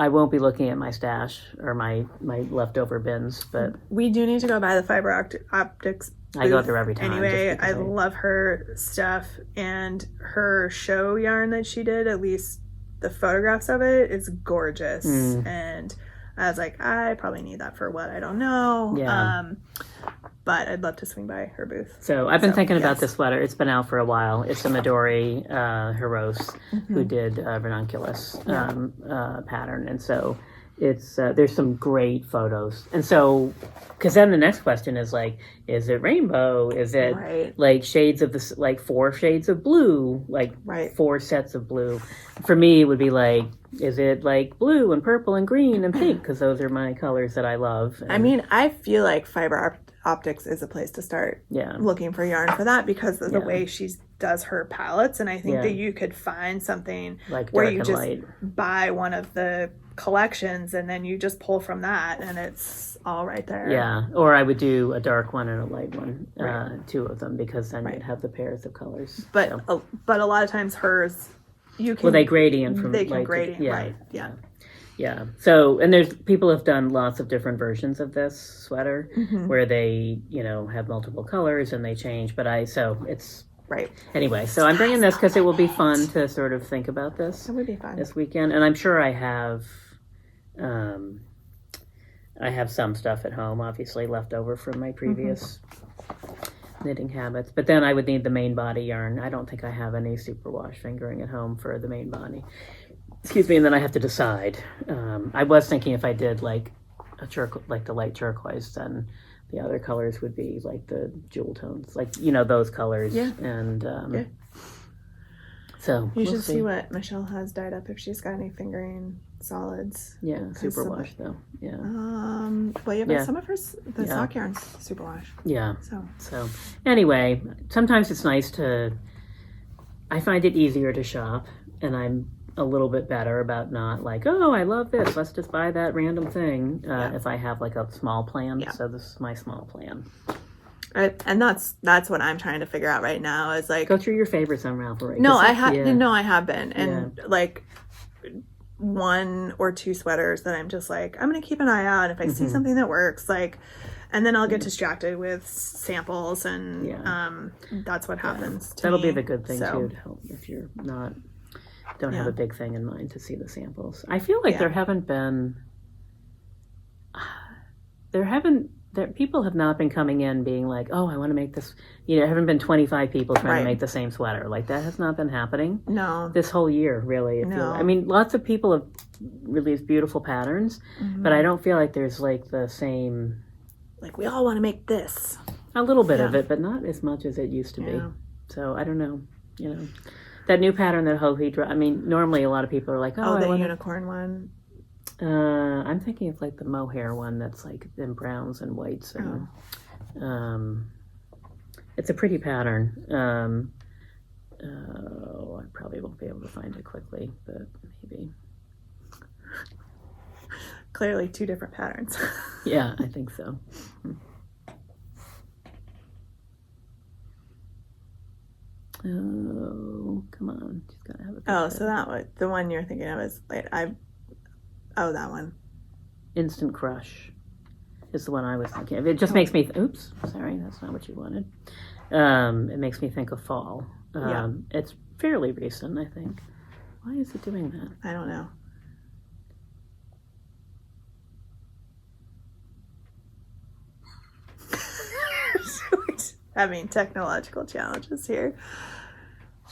won't be looking at my stash or my leftover bins, but we do need to go buy the fiber optics booth. I go there every time. Anyway, I love her stuff, and her show yarn that she did, at least the photographs of it, is gorgeous. And I was like, I probably need that for what? I don't know. Yeah. But I'd love to swing by her booth. So I've been thinking about this sweater. It's been out for a while. It's a Midori Hirose who did ranunculus pattern. And so it's there's some great photos. And so, because then the next question is like, is it rainbow? Is it like shades of this, like 4 shades of blue, like 4 sets of blue? For me, it would be like, is it like blue and purple and green and pink? Because those are my colors that I love. And I mean, I feel like fiber optics is a place to start looking for yarn for that, because of the way she does her palettes. And I think that you could find something like where you just buy one of the collections and then you just pull from that and it's all right there. Yeah, or I would do a dark one and a light one, 2 of them, because then you'd have the pairs of colors. But but a lot of times hers, you can... Well, they gradient from... They can gradient, Yeah. So, and there's people have done lots of different versions of this sweater where they, have multiple colors and they change. But it's Anyway, so I'm bringing this because it will be fun to sort of think about this. It would be fun this weekend, and I'm sure I have some stuff at home, obviously left over from my previous knitting habits. But then I would need the main body yarn. I don't think I have any superwash fingering at home for the main body. Excuse me, and then I have to decide. I was thinking if I did like the light turquoise, then the other colors would be like the jewel tones, like those colors. Yeah. And So you should see what Michelle has dyed up if she's got any fingering solids. Yeah, superwash though. Yeah. Well, yeah, but some of the sock yarn's superwash. Yeah. So anyway, sometimes it's nice to. I find it easier to shop, and I'm a little bit better about not like, oh, I love this, let's just buy that random thing. If I have like a small plan. Yeah. So this is my small plan. And that's what I'm trying to figure out right now is like go through your favorites on Ralph Lauren. No, I have been, and like 1 or 2 sweaters that I'm just like I'm gonna keep an eye out if I see something that works, like, and then I'll get distracted with samples, and that's what happens. That'll be the good thing too to help if you're don't have a big thing in mind to see the samples. I feel like people have not been coming in being like, oh, I want to make this, there haven't been 25 people trying to make the same sweater. Like that has not been happening. No. This whole year, really. I mean, lots of people have released beautiful patterns, but I don't feel like there's like the same. Like we all want to make this. A little bit of it, but not as much as it used to be. So I don't know, That new pattern that Hohe dropped, I mean, normally a lot of people are like, oh, the unicorn one. I'm thinking of like the mohair one that's like in browns and whites. And, it's a pretty pattern. I probably won't be able to find it quickly, but maybe. Clearly 2 different patterns. Yeah, I think so. Oh, come on. She's got to have a picture. Oh, so that one, the one you're thinking of is like, that one. Instant Crush is the one I was thinking of. It just makes me, oops, sorry, that's not what you wanted. It makes me think of fall. It's fairly recent, I think. Why is it doing that? I don't know. Having technological challenges here.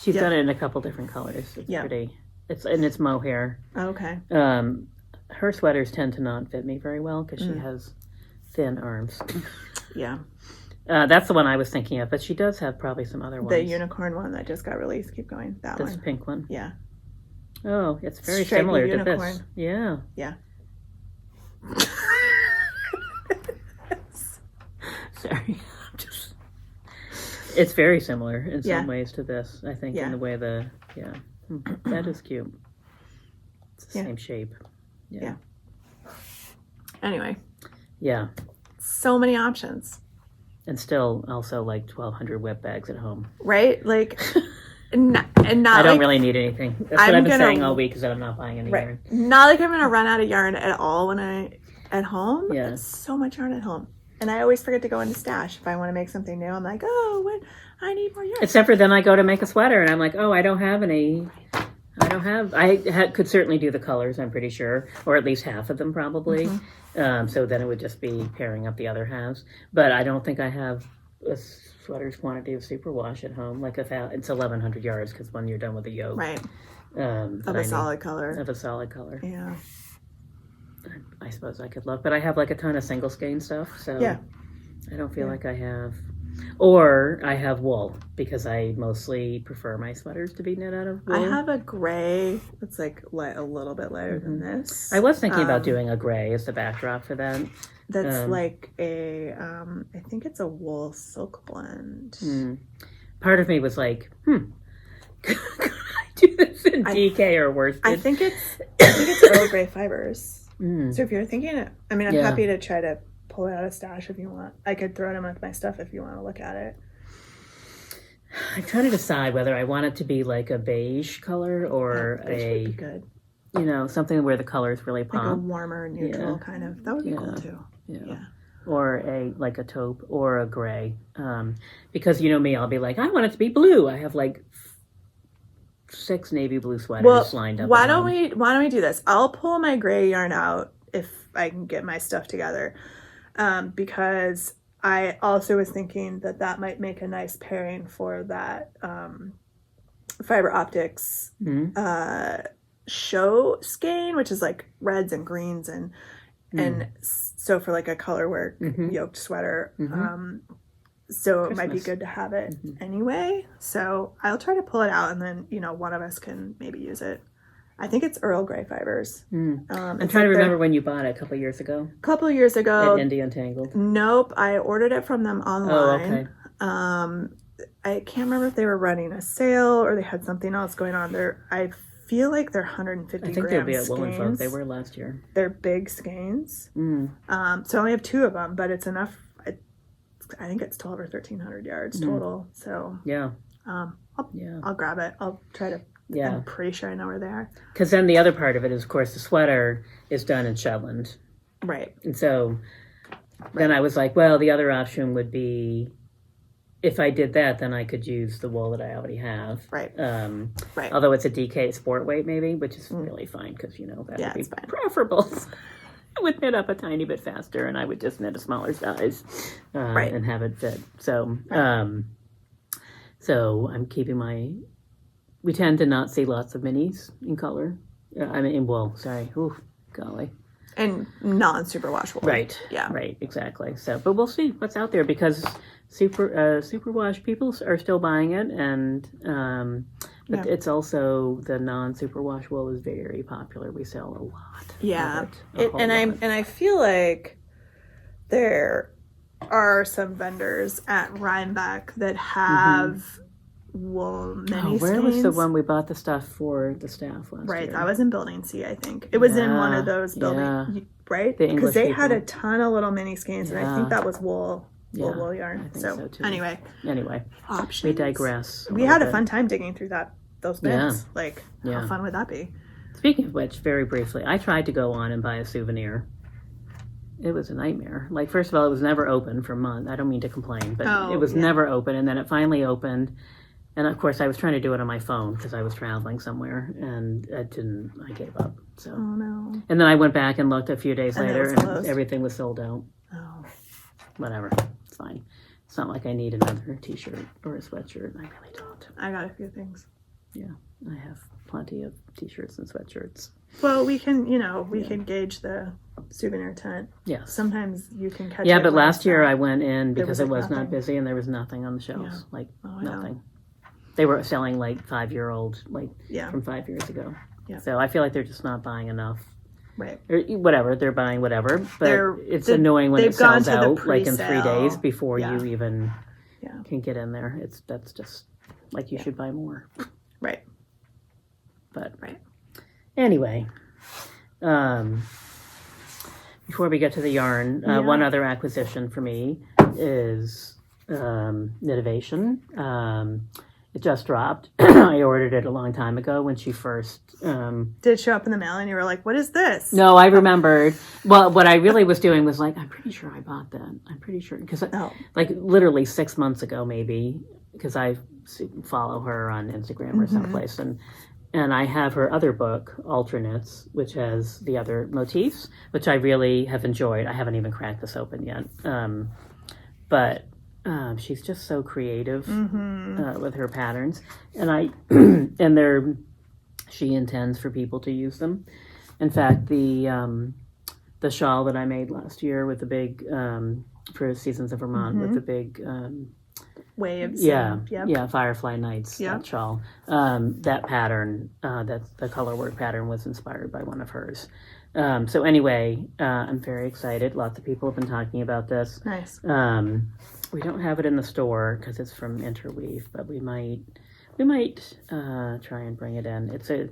She's done it in a couple different colors. It's pretty. It's mohair. Oh, okay. Her sweaters tend to not fit me very well because she has thin arms. Yeah. That's the one I was thinking of, but she does have probably some other ones. The unicorn one that just got released. Keep going. This pink one. Yeah. Oh, it's very similar to this. Yeah. Yeah. Sorry. It's very similar in some ways to this, I think, in the way that is cute. It's the same shape. Yeah. Anyway. Yeah. So many options. And still also like 1,200 whip bags at home. Right? Like, I don't really need anything. That's what I've been saying all week because I'm not buying any yarn. Not like I'm going to run out of yarn at all when at home. Yeah. It's so much yarn at home. And I always forget to go into stash. If I want to make something new, I'm like, I need more yarn. Except for then I go to make a sweater and I'm like, I don't have any. Could certainly do the colors, I'm pretty sure, or at least half of them probably. So then it would just be pairing up the other halves. But I don't think I have a sweater's quantity of superwash at home. Like it's 1,100 yards because when you're done with the yoke. Right. Of a solid color. Yeah. I suppose I could look, but I have like a ton of single skein stuff, so I don't feel like I have, or I have wool because I mostly prefer my sweaters to be knit out of wool. I have a gray that's like a little bit lighter than this. I was thinking about doing a gray as the backdrop for that. That's like I think it's a wool silk blend. Part of me was like, could I do this in DK or worsted? I think it's Earl Grey fibers. So if you're thinking, I'm happy to try to pull it out of stash if you want. I could throw it in with my stuff if you want to look at it. I'm trying to decide whether I want it to be like a beige color or beige would be good. Something where the colors really pop. Like a warmer neutral kind of. That would be cool too. Yeah. Or a taupe or a gray. Because me, I'll be like, I want it to be blue. I have like 6 navy blue sweaters lined up. Why don't we do this? I'll pull my gray yarn out if I can get my stuff together, because I also was thinking that might make a nice pairing for that Fiber Optics show skein, which is like reds and greens and so for like a color work yoked sweater. So it might be good to have it anyway. So I'll try to pull it out, and then, one of us can maybe use it. I think it's Earl Grey fibers. I'm trying to remember when you bought it a couple years ago. A couple of years ago. At Indie Untangled. Nope. I ordered it from them online. Oh, okay. I can't remember if they were running a sale or they had something else going on there. I feel like they're 150 gram I think they'll be at skeins. Woolen Folk. They were last year. They're big skeins. So I only have 2 of them, but it's enough. I think it's 12 or 1,300 yards total. So I'll grab it. I'll try to. Yeah. I'm pretty sure I know where they are. Because then the other part of it is, of course, the sweater is done in Shetland. Right. And so then I was like, well, the other option would be, if I did that, then I could use the wool that I already have. Right. Right. Although it's a DK sport weight maybe, which is really fine because, that would be preferable. I would knit up a tiny bit faster, and I would just knit a smaller size and have it fit. So, so I'm keeping my... We tend to not see lots of minis in color. In wool, sorry. Ooh, golly. And non-superwash wool. Right. Yeah. Right, exactly. So, but we'll see what's out there because superwash people are still buying it, and but it's also the non-superwash wool is very popular. We sell a lot. Yeah. I feel like there are some vendors at Rhinebeck that have wool mini where was the one we bought the stuff for the staff last year? Right, that was in Building C, I think. It was in one of those buildings, right? Because they had a ton of little mini skeins, and I think that was wool yarn. So too. Anyway, options. We digress. We had a fun time digging through those bins. How fun would that be? Speaking of which, very briefly, I tried to go on and buy a souvenir. It was a nightmare. First of all, it was never open for months. I don't mean to complain, but it was never open, and then it finally opened. And of course, I was trying to do it on my phone because I was traveling somewhere, and I gave up. So. Oh no! And then I went back and looked a few days later, and everything was sold out. Oh, whatever, it's fine. It's not like I need another T-shirt or a sweatshirt. I really don't. I got a few things. Yeah, I have plenty of T-shirts and sweatshirts. Well, we can, can gauge the souvenir tent. Yeah. Sometimes you can catch. Yeah, but last year I went in because it was not busy and there was nothing on the shelves, nothing. They were selling 5-year-old, from 5 years ago. Yeah. So I feel like they're just not buying enough. Right. Or whatever, they're buying whatever. But it's annoying when it sells out in 3 days before you even can get in there. That's just you should buy more. Right. But anyway, before we get to the yarn, one other acquisition for me is Knitivation. It just dropped. I ordered it a long time ago when she first... Did it show up in the mail and you were like, what is this? No, I remembered. Well, what I really was doing was I'm pretty sure I bought that. I'm pretty sure. Because literally 6 months ago maybe, because I follow her on Instagram or someplace. And I have her other book, Alternates, which has the other motifs, which I really have enjoyed. I haven't even cracked this open yet. But... she's just so creative with her patterns, and she intends for people to use them. In fact, the shawl that I made last year with the big for Seasons of Vermont with the big waves, Firefly Nights, that shawl. That pattern, that the color work pattern was inspired by one of hers. So anyway, I'm very excited. Lots of people have been talking about this. Nice. We don't have it in the store because it's from Interweave, but we might try and bring it in. It's a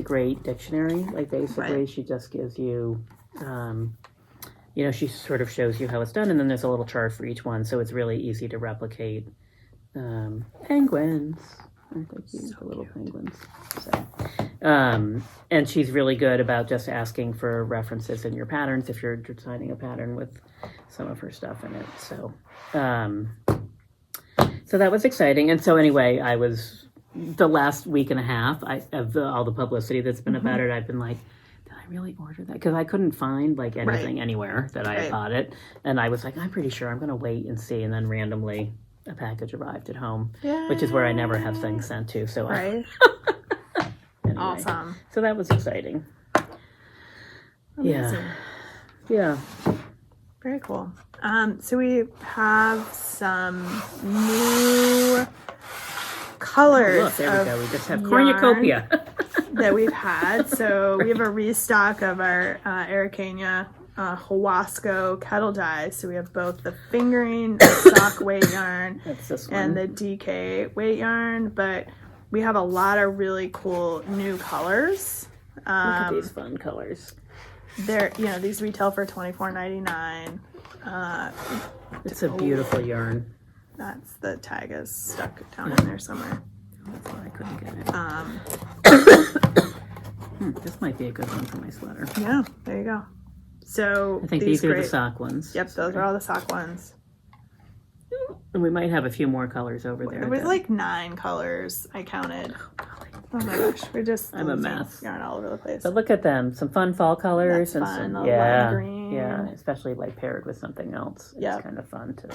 great dictionary. Basically, she just gives you, she sort of shows you how it's done, and then there's a little chart for each one, so it's really easy to replicate. Penguins, aren't they cute? The little penguins. So, and she's really good about just asking for references in your patterns if you're designing a pattern with some of her stuff in it. So, so that was exciting. And so anyway, I was the last week and a half of all the publicity that's been about it. I've been like, did I really order that? Because I couldn't find anything anywhere that I had bought it, and I was like, I'm pretty sure I'm going to wait and see. And then randomly, a package arrived at home, which is where I never have things sent to. So anyway. Awesome. So that was exciting. Amazing. Yeah. Very cool. So we have some new colors. Look, there we go. We just have Cornucopia that we've had. So we have a restock of our Araucania Huasco kettle dyes. So we have both the fingering sock weight yarn and the DK weight yarn. But we have a lot of really cool new colors. Look at these fun colors. They're, these retail for $24.99. It's a beautiful yarn. That's the tag is stuck down in there somewhere. That's why I couldn't get it. This might be a good one for my sweater. Yeah, there you go. So I think these are the sock ones. Yep, those are all the sock ones. And we might have a few more colors over there. It was like 9 colors I counted. Oh my gosh, I'm a mess. Yarn all over the place. But look at them, some fun fall colors. That's fun. Lime green. Yeah, especially like paired with something else. Yeah, it's kind of fun too.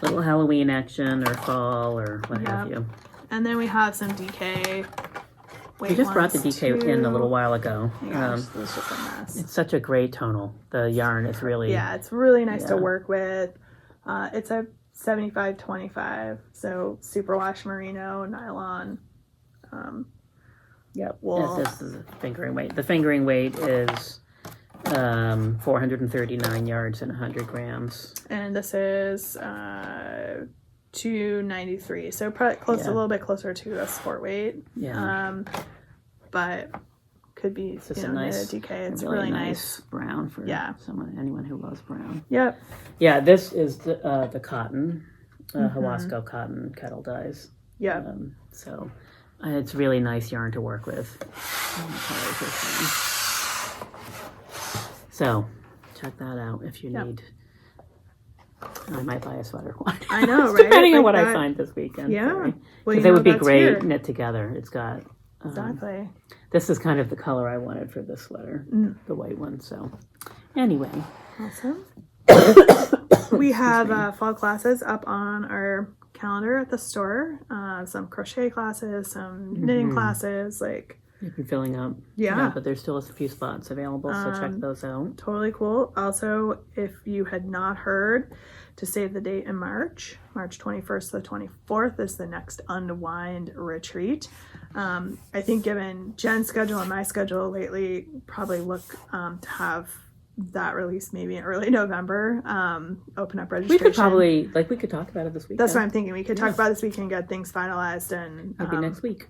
Little Halloween action or fall or what have you. And then we have some DK. We just brought the DK in a little while ago. Gosh, it's just a mess. It's such a great tonal. The yarn is really it's really nice to work with. It's a 75-25, so superwash merino nylon. Wool. This is a fingering weight. The fingering weight is 439 yards and 100 grams. And this is 293, so probably a little bit closer to a sport weight. But could be a nice DK. It's really nice brown for anyone who loves brown. Yep. Yeah, this is the cotton, Huasco cotton kettle dyes. Yeah. So it's really nice yarn to work with. So check that out if you need. I might buy a sweater one. I know, right? Depending on what I find this weekend. Yeah. Because they would be great knit together. It's got. Exactly. This is kind of the color I wanted for this sweater, the white one. So, anyway. Awesome. We have fall classes up on our calendar at the store. Some crochet classes, some knitting classes, You've been filling up. Yeah. But there's still a few spots available, so check those out. Totally cool. Also, if you had not heard, to save the date in March 21st to the 24th is the next Unwind retreat. I think given Jen's schedule and my schedule lately, probably look to have that released maybe in early November. Open up registration. We could probably, we could talk about it this weekend. That's what I'm thinking. We could talk about it this weekend, get things finalized, and maybe next week.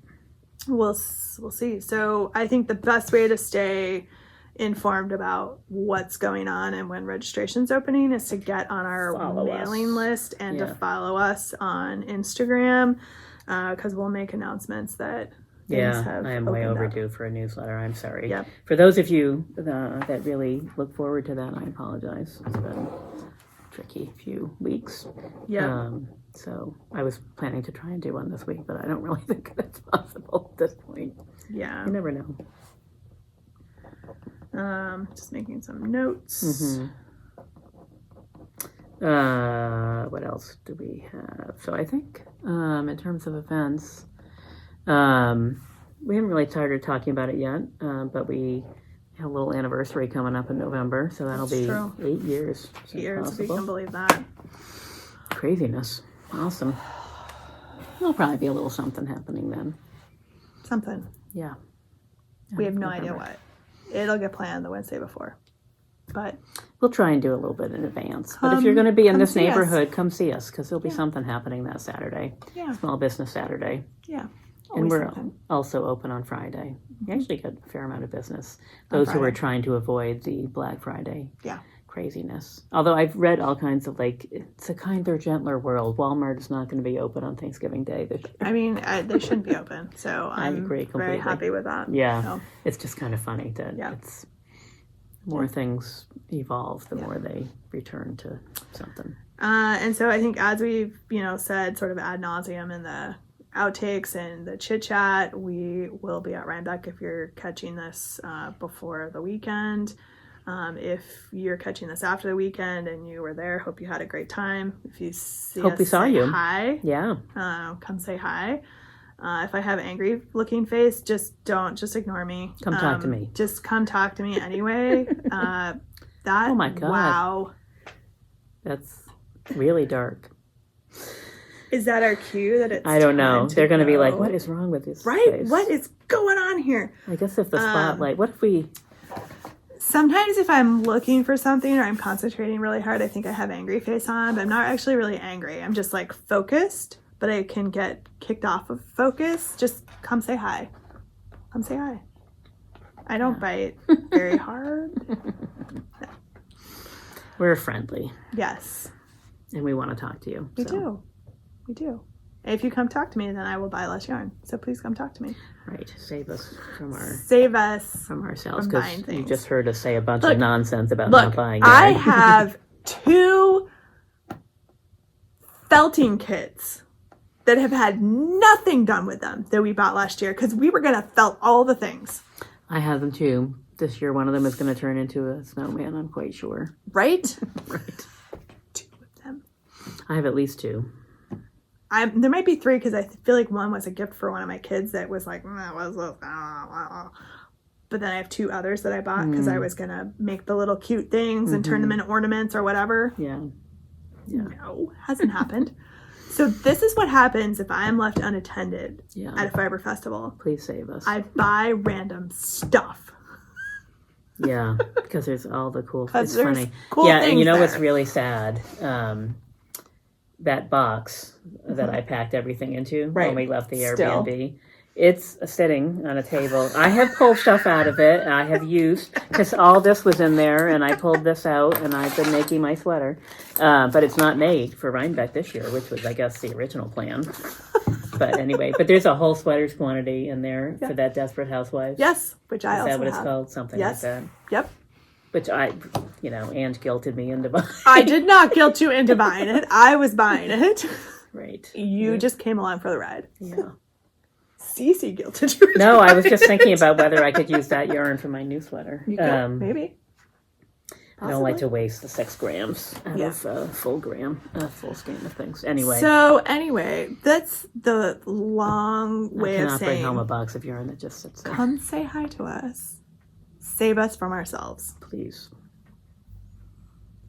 We'll see. So I think the best way to stay informed about what's going on and when registration's opening is to get on our mailing list and to follow us on Instagram, because we'll make announcements that things have I am way overdue up. For a newsletter. I'm sorry. Yep. For those of you that really look forward to that, I apologize. It's been a tricky few weeks. Yeah. So I was planning to try and do one this week, but I don't really think that's possible at this point. Yeah. You never know. Just making some notes. What else do we have? So I think in terms of events, we haven't really started talking about it yet, but we have a little anniversary coming up in November, so that'll be 8 years. 8 years, if you can believe that. Craziness. Awesome. There'll probably be a little something happening then. Something. Yeah. We have no idea what. It'll get planned the Wednesday before. But we'll try and do a little bit in advance. But if you're going to be in this neighborhood, come see us, because there'll be something happening that Saturday. Yeah. Small Business Saturday. Yeah. And we're also open on Friday. We actually get a fair amount of business. Those who are trying to avoid the Black Friday craziness. Although I've read all kinds of, it's a kinder, gentler world. Walmart is not going to be open on Thanksgiving Day this year. I mean, they shouldn't be open. So I agree completely. Very happy with that. Yeah. So. It's just kind of funny that it's more things evolve, the more they return to something. And so I think as we've, said sort of ad nauseum in the outtakes and the chit chat, we will be at Rhinebeck if you're catching this before the weekend. If you're catching this after the weekend and you were there, hope you had a great time. If you see hope us, we saw you. Hi. Yeah. Come say hi. If I have an angry looking face, just ignore me. Come talk to me. Just come talk to me anyway. Oh my God. Wow. That's really dark. Is that our cue that it's I don't know. They're going to be like, what is wrong with this place? What is going on here? I guess if the spotlight, what if we... Sometimes if I'm looking for something or I'm concentrating really hard, I think I have angry face on, but I'm not actually really angry. I'm just like focused, but I can get kicked off of focus. Just come say hi. Come say hi. I don't bite very hard. No. We're friendly. Yes. And we want to talk to you. We do. We do. And if you come talk to me, then I will buy less yarn. So please come talk to me. Right. Save us from ourselves. Because you just heard us say a bunch of nonsense about not buying yarn. I have 2 felting kits that have had nothing done with them that we bought last year because we were going to felt all the things. I have them too. This year, one of them is going to turn into a snowman, I'm quite sure. Right? Right. 2 of them. I have at least 2. There might be 3 because I feel like one was a gift for one of my kids that was like, what's this? But then I have 2 others that I bought because I was going to make the little cute things and turn them into ornaments or whatever. Yeah. No, hasn't happened. So this is what happens if I am left unattended at a fiber festival. Please save us. I buy random stuff. Yeah, because there's all the cool. It's funny. Cool and you know what's really sad? That box that I packed everything into when we left the Airbnb. It's sitting on a table. I have pulled stuff out of it. I have used, because all this was in there, and I pulled this out, and I've been making my sweater. But it's not made for Rhinebeck this year, which was, I guess, the original plan. But anyway, but there's a whole sweaters quantity in there for that Desperate Housewives. Yes, which I also have. Is that what it's called? Something like that. Yep. Which Ange guilted me into buying. I did not guilt you into buying it. I was buying it. Right. You just came along for the ride. Yeah. Cece guilted you. No, I was just thinking about whether I could use that yarn for my new sweater. You could, maybe. Possibly. I don't like to waste the 6 grams out of a full skein of things. Anyway. So that's the long way of saying. I cannot bring home a box of yarn that just sits there. Come say hi to us. Save us from ourselves. Please.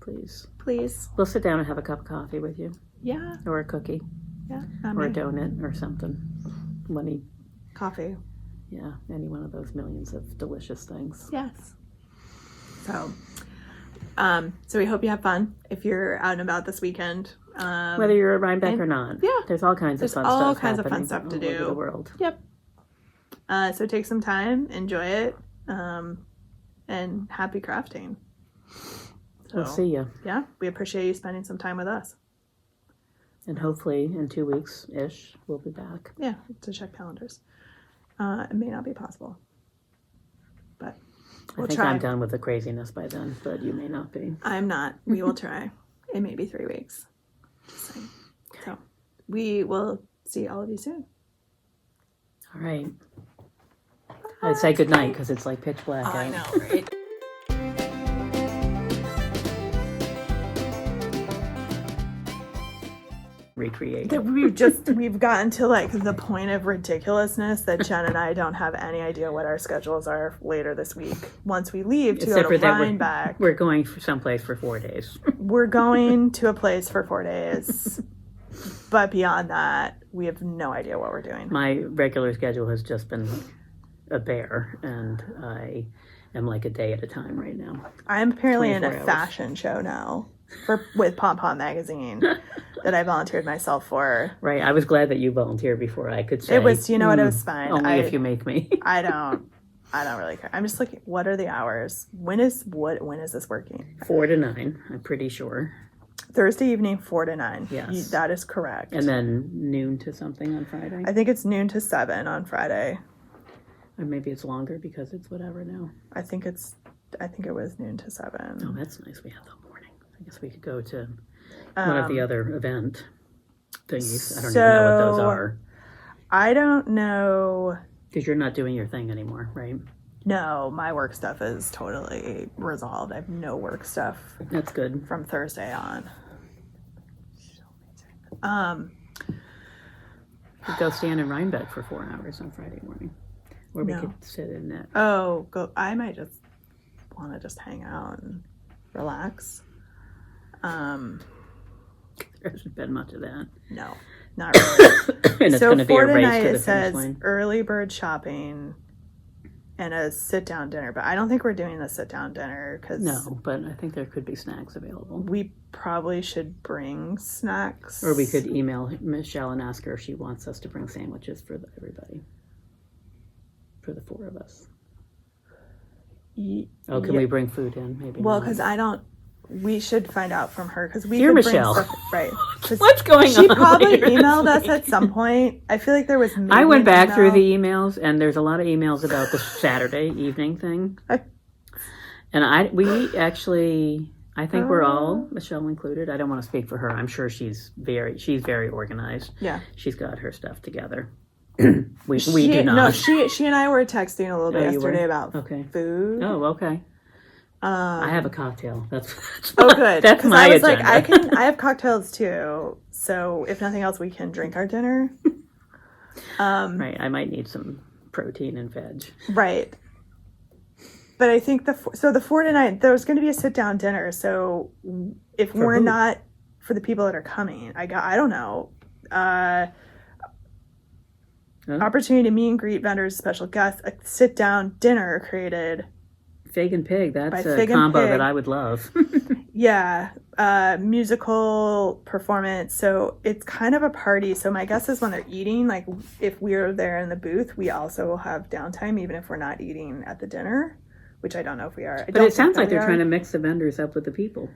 Please. Please. We'll sit down and have a cup of coffee with you. Yeah. Or a cookie. Yeah. Or a donut or something. Coffee. Yeah, any one of those millions of delicious things. Yes. So we hope you have fun if you're out and about this weekend. Whether you're at Rhinebeck or not. Yeah. There's all kinds of fun stuff to do. All over the world. Yep. So take some time, enjoy it, and happy crafting. So, we'll see you. Yeah, we appreciate you spending some time with us. And hopefully in 2 weeks-ish, we'll be back. Yeah, to check calendars. It may not be possible. But we'll try. I'm done with the craziness by then, but you may not be. I'm not. We will try. It may be 3 weeks. Just saying. So we will see all of you soon. All right. I'd say good night because it's like pitch black out. I know, right? Recreate. We've gotten to like the point of ridiculousness that Jen and I don't have any idea what our schedules are later this week. Once we leave to go to Rhinebeck. We're going someplace for 4 days. We're going to a place for 4 days. But beyond that, we have no idea what we're doing. My regular schedule has just been a bear, and I am like a day at a time right now. I'm apparently in a fashion show now with Pom Pom Magazine that I volunteered myself for. Right. I was glad that you volunteered before I could say. It was, what, it was fine. Only if you make me. I don't really care. I'm just looking, what are the hours? When is this working? 4 to 9, I'm pretty sure. Thursday evening, 4 to 9. Yes. That is correct. And then noon to something on Friday? I think it's noon to 7 on Friday. Or maybe it's longer because it's whatever now. I think it was noon to 7. Oh, that's nice. We have the morning. I guess we could go to one of the other event thingies. I don't even know what those are. I don't know. Because you're not doing your thing anymore, right? No, my work stuff is totally resolved. I have no work stuff. That's good. From Thursday on. We'd go stand in Rhinebeck for 4 hours on Friday morning. Or we could sit in it. I might just want to hang out and relax. There hasn't been much of that. No, not really. And it's going to be a race to the finish line. Early bird shopping and a sit-down dinner, but I don't think we're doing the sit-down dinner because no, but I think there could be snacks available. We probably should bring snacks, or we could email Michelle and ask her if she wants us to bring sandwiches for everybody, for the 4 of us. Can we bring food in? Maybe. Well, because I don't. We should find out from her because we. Dear could Michelle, bring stuff, right? What's going on? She probably emailed us at some point. I feel like there was. Maybe I went back through the emails, and there's a lot of emails about the Saturday evening thing. And we actually, I think we're all, Michelle included. I don't want to speak for her. I'm sure she's very organized. Yeah, she's got her stuff together. we do not. No, she and I were texting a little bit yesterday about food. Oh, okay. I have a cocktail. That's good. That's my agenda. Like, I have cocktails too. So if nothing else, we can drink our dinner. Right. I might need some protein and veg. Right. But I think the 4 to 9, there's going to be a sit down dinner. So if we're not, for the people that are coming, I don't know. Opportunity to meet and greet vendors, special guests, a sit down dinner created. Fig and Pig, that's a combo that I would love. Yeah, musical performance. So it's kind of a party. So my guess is when they're eating, like if we're there in the booth, we also will have downtime, even if we're not eating at the dinner, which I don't know if we are. But it sounds like they're trying to mix the vendors up with the people.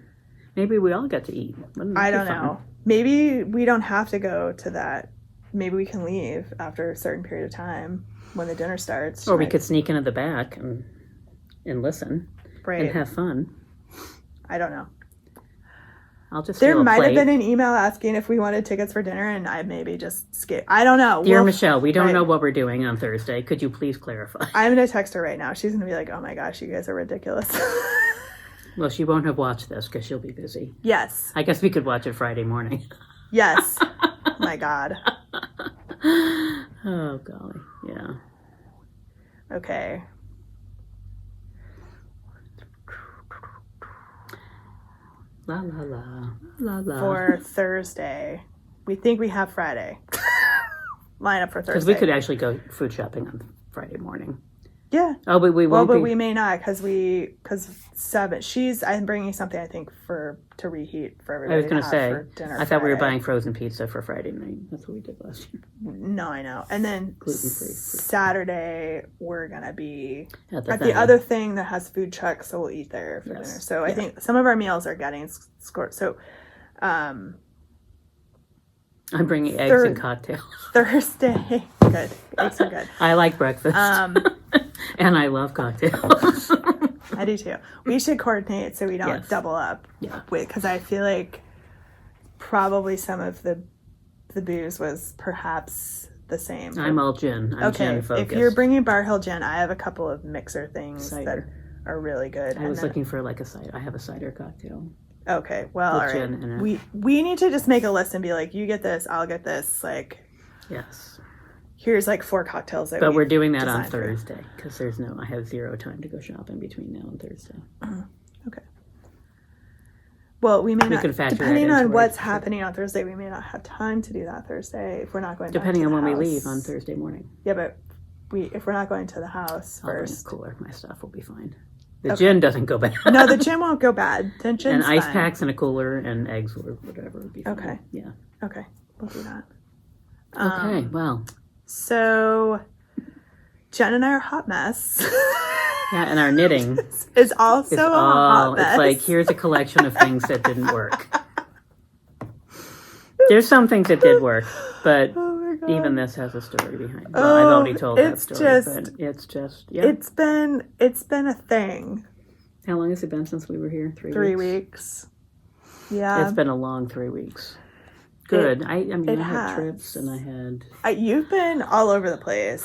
Maybe we all get to eat. I don't know. Maybe we don't have to go to that. Maybe we can leave after a certain period of time when the dinner starts. Or we could sneak into the back and listen, right, and have fun. I don't know. There might have been an email asking if we wanted tickets for dinner, and I maybe just skip. I don't know. Dear Michelle, we don't know what we're doing on Thursday. Could you please clarify? I'm going to text her right now. She's going to be like, oh my gosh, you guys are ridiculous. Well, she won't have watched this because she'll be busy. Yes. I guess we could watch it Friday morning. Yes. My God. Oh, golly. Yeah. Okay. La la la la la. For Thursday, we think we have Friday. Line up for Thursday. Because we could actually go food shopping on Friday morning. Yeah. Oh, but we won't. Well, but we may not because 7. I'm bringing something I think to reheat for everybody. I was going to say. For dinner I thought we were buying frozen pizza for Friday night. That's what we did last year. No, I know. And then gluten-free. Saturday we're gonna be at the other thing that has food trucks, so we'll eat there for dinner. So I think some of our meals are getting scored. So. I'm bringing eggs and cocktails. Thursday. Good. Eggs are good. I like breakfast. And I love cocktails. I do too. We should coordinate so we don't double up. Yeah. Because I feel like probably some of the booze was perhaps the same. I'm all gin. I'm gin focused. If you're bringing Bar Hill gin, I have a couple of mixer things that are really good. I was looking for like a cider. I have a cider cocktail. Okay, well, all right. We need to just make a list and be like, you get this, I'll get this. Like, yes. Here's like 4 cocktails. But we're doing that on Thursday because I have 0 time to go shopping between now and Thursday. Okay. Well, we may not, depending on what's happening on Thursday, we may not have time to do that Thursday if we're not going. Depending on when we leave on Thursday morning. Yeah, but if we're not going to the house first, I'll bring a cooler. My stuff will be fine. The gin doesn't go bad. No, the gin won't go bad. The gin's and ice fine. packs and a cooler and eggs or whatever would be fine. Okay. Yeah. Okay, we'll do that. Okay, well. So, Jen and I are a hot mess. Yeah, and our knitting is also a hot mess. It's like, here's a collection of things that didn't work. There's some things that did work, but even this has a story behind it. Well, I've already told that story, but it's just, It's been a thing. How long has it been since we were here? 3 weeks. Yeah. It's been a long 3 weeks. Good. I had trips and I had... You've been all over the place.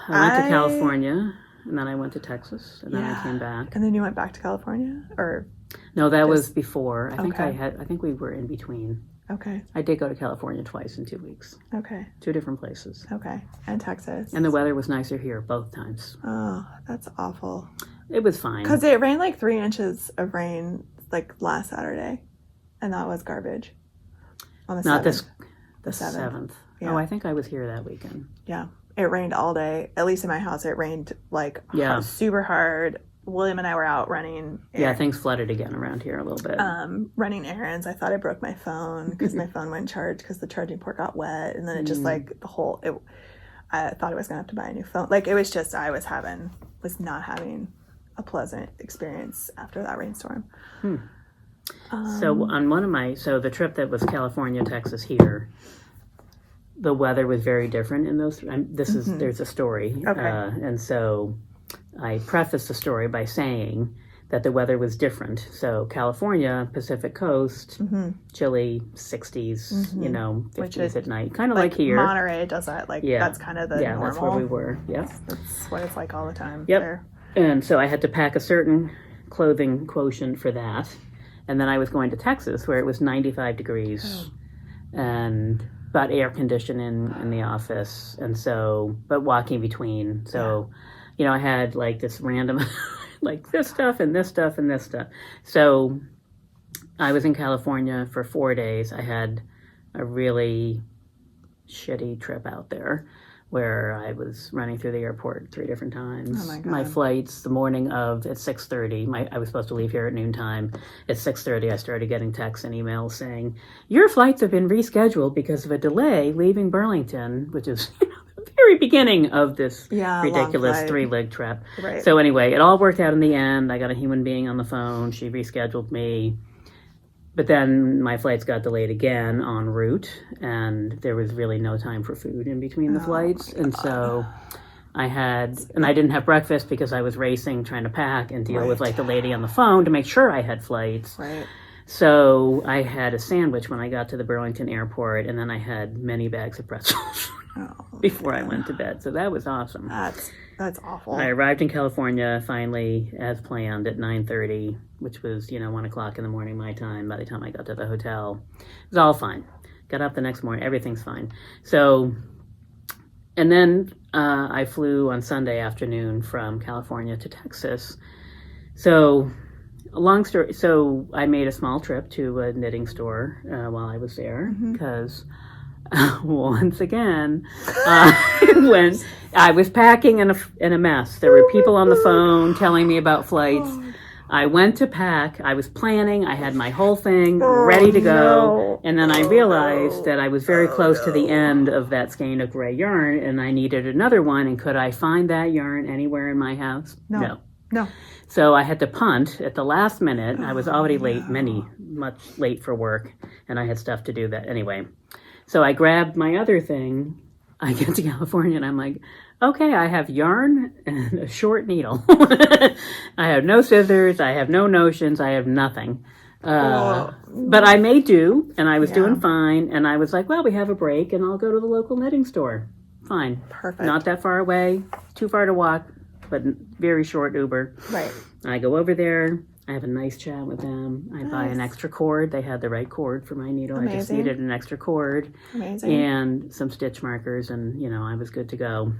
I went to California and then I went to Texas and then I came back. And then you went back to California? Or no, that was before. I think we were in between. Okay. I did go to California twice in 2 weeks. Okay. 2 different places. Okay. And Texas. And the weather was nicer here both times. Oh, that's awful. It was fine. Because it rained like 3 inches of rain like last Saturday. And that was garbage. On the Not 7th. the 7th. Yeah. Oh, I think I was here that weekend. Yeah. It rained all day. At least in my house, it rained like super hard. William and I were out running. Yeah, things flooded again around here a little bit. Running errands. I thought I broke my phone because my phone wouldn't charge because the charging port got wet. And then it just like I thought I was going to have to buy a new phone. Like it was just, I was not having a pleasant experience after that rainstorm. So on the trip that was California, Texas here, the weather was very different in those. There's a story. Okay. And so I preface the story by saying that the weather was different. So California, Pacific Coast, chilly 60s, 50s at night. Kind of like here. Monterey does that. That's kind of the normal. Yeah, that's where we were. Yep. That's what it's like all the time. Yep. There. And so I had to pack a certain clothing quotient for that. And then I was going to Texas where it was 95 degrees but air conditioning in the office. And so, but walking between. So, I had like this random, like this stuff and this stuff and this stuff. So I was in California for 4 days. I had a really shitty trip out there where I was running through the airport 3 different times. Oh my God. My flights, the morning of, at 6:30, I was supposed to leave here at noontime. At 6:30, I started getting texts and emails saying, your flights have been rescheduled because of a delay leaving Burlington, which is the very beginning of this ridiculous 3-leg trip. Right. So anyway, it all worked out in the end. I got a human being on the phone. She rescheduled me. But then my flights got delayed again en route, and there was really no time for food in between the flights. And so I didn't have breakfast because I was racing, trying to pack and deal with like the lady on the phone to make sure I had flights. Right. So I had a sandwich when I got to the Burlington airport, and then I had many bags of pretzels before I went to bed. So that was awesome. That's awful. I arrived in California finally, as planned, at 9:30, which was 1 o'clock in the morning my time. By the time I got to the hotel, it was all fine. Got up the next morning, everything's fine. So, and then I flew on Sunday afternoon from California to Texas. So, long story. So I made a small trip to a knitting store while I was there because. Once again, when I was packing in a mess, there were people on the phone telling me about flights. I went to pack. I was planning. I had my whole thing ready to go. And then I realized that I was very close to the end of that skein of gray yarn, and I needed another one. And could I find that yarn anywhere in my house? No. So I had to punt at the last minute. I was already late, much late for work, and I had stuff to do that anyway. So I grabbed my other thing. I get to California and I'm like, okay, I have yarn and a short needle. I have no scissors. I have no notions. I have nothing. But I made do, and I was doing fine. And I was like, well, we have a break, and I'll go to the local knitting store. Fine. Perfect. Not that far away. Too far to walk, but very short Uber. Right. I go over there. I have a nice chat with them. I buy an extra cord. They had the right cord for my needle. Amazing. I just needed an extra cord. Amazing. And some stitch markers, and, I was good to go.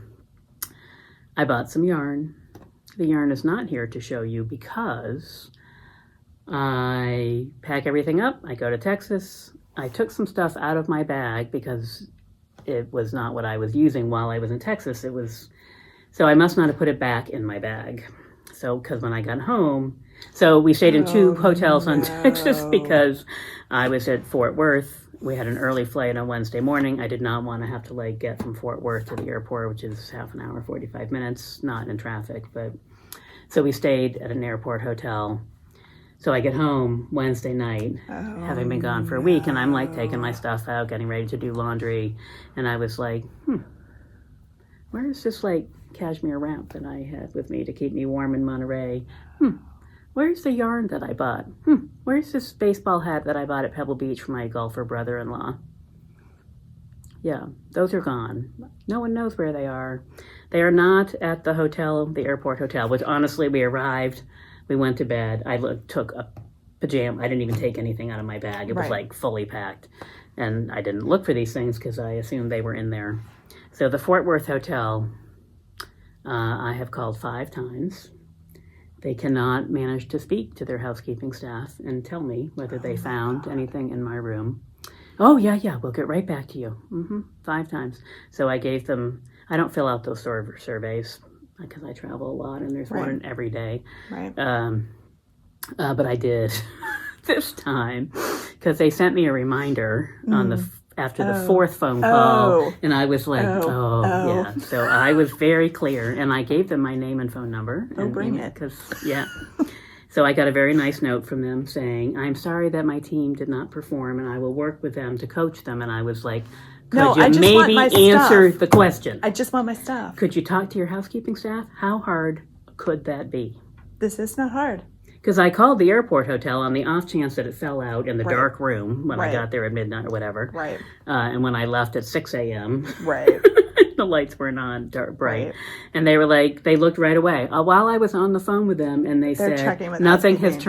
I bought some yarn. The yarn is not here to show you because I pack everything up. I go to Texas. I took some stuff out of my bag because it was not what I was using while I was in Texas. So I must not have put it back in my bag. So, because when I got home, so we stayed in 2 hotels on Texas because I was at Fort Worth. We had an early flight on Wednesday morning. I did not want to have to get from Fort Worth to the airport, which is half an hour, 45 minutes, not in traffic. But so we stayed at an airport hotel. So I get home Wednesday night, having been gone for a week, and I'm taking my stuff out, getting ready to do laundry. And I was like, where is this cashmere wrap that I had with me to keep me warm in Monterey? Where's the yarn that I bought? Where's this baseball hat that I bought at Pebble Beach for my golfer brother-in-law? Yeah, those are gone. No one knows where they are. They are not at the hotel, the airport hotel, which honestly, we arrived, we went to bed. I took a pajama. I didn't even take anything out of my bag. It was fully packed. And I didn't look for these things because I assumed they were in there. So the Fort Worth Hotel, I have called 5 times. they cannot manage to speak to their housekeeping staff and tell me whether they found anything in my room. Oh, yeah, we'll get right back to you. 5 times. So I gave them, I don't fill out those surveys because I travel a lot and there's one every day. Right. But I did this time because they sent me a reminder on after the 4th phone call, and I was like, yeah. So I was very clear, and I gave them my name and phone number. Bring it. So I got a very nice note from them saying, I'm sorry that my team did not perform, and I will work with them to coach them. And I was like, could you maybe answer the question? I just want my stuff. Could you talk to your housekeeping staff? How hard could that be? This is not hard. Because I called the airport hotel on the off chance that it fell out in the dark room when I got there at midnight or whatever. Right. And when I left at 6 a.m. Right. The lights were not bright. Right. And they were like, they looked right away. While I was on the phone with them, and they said, nothing has been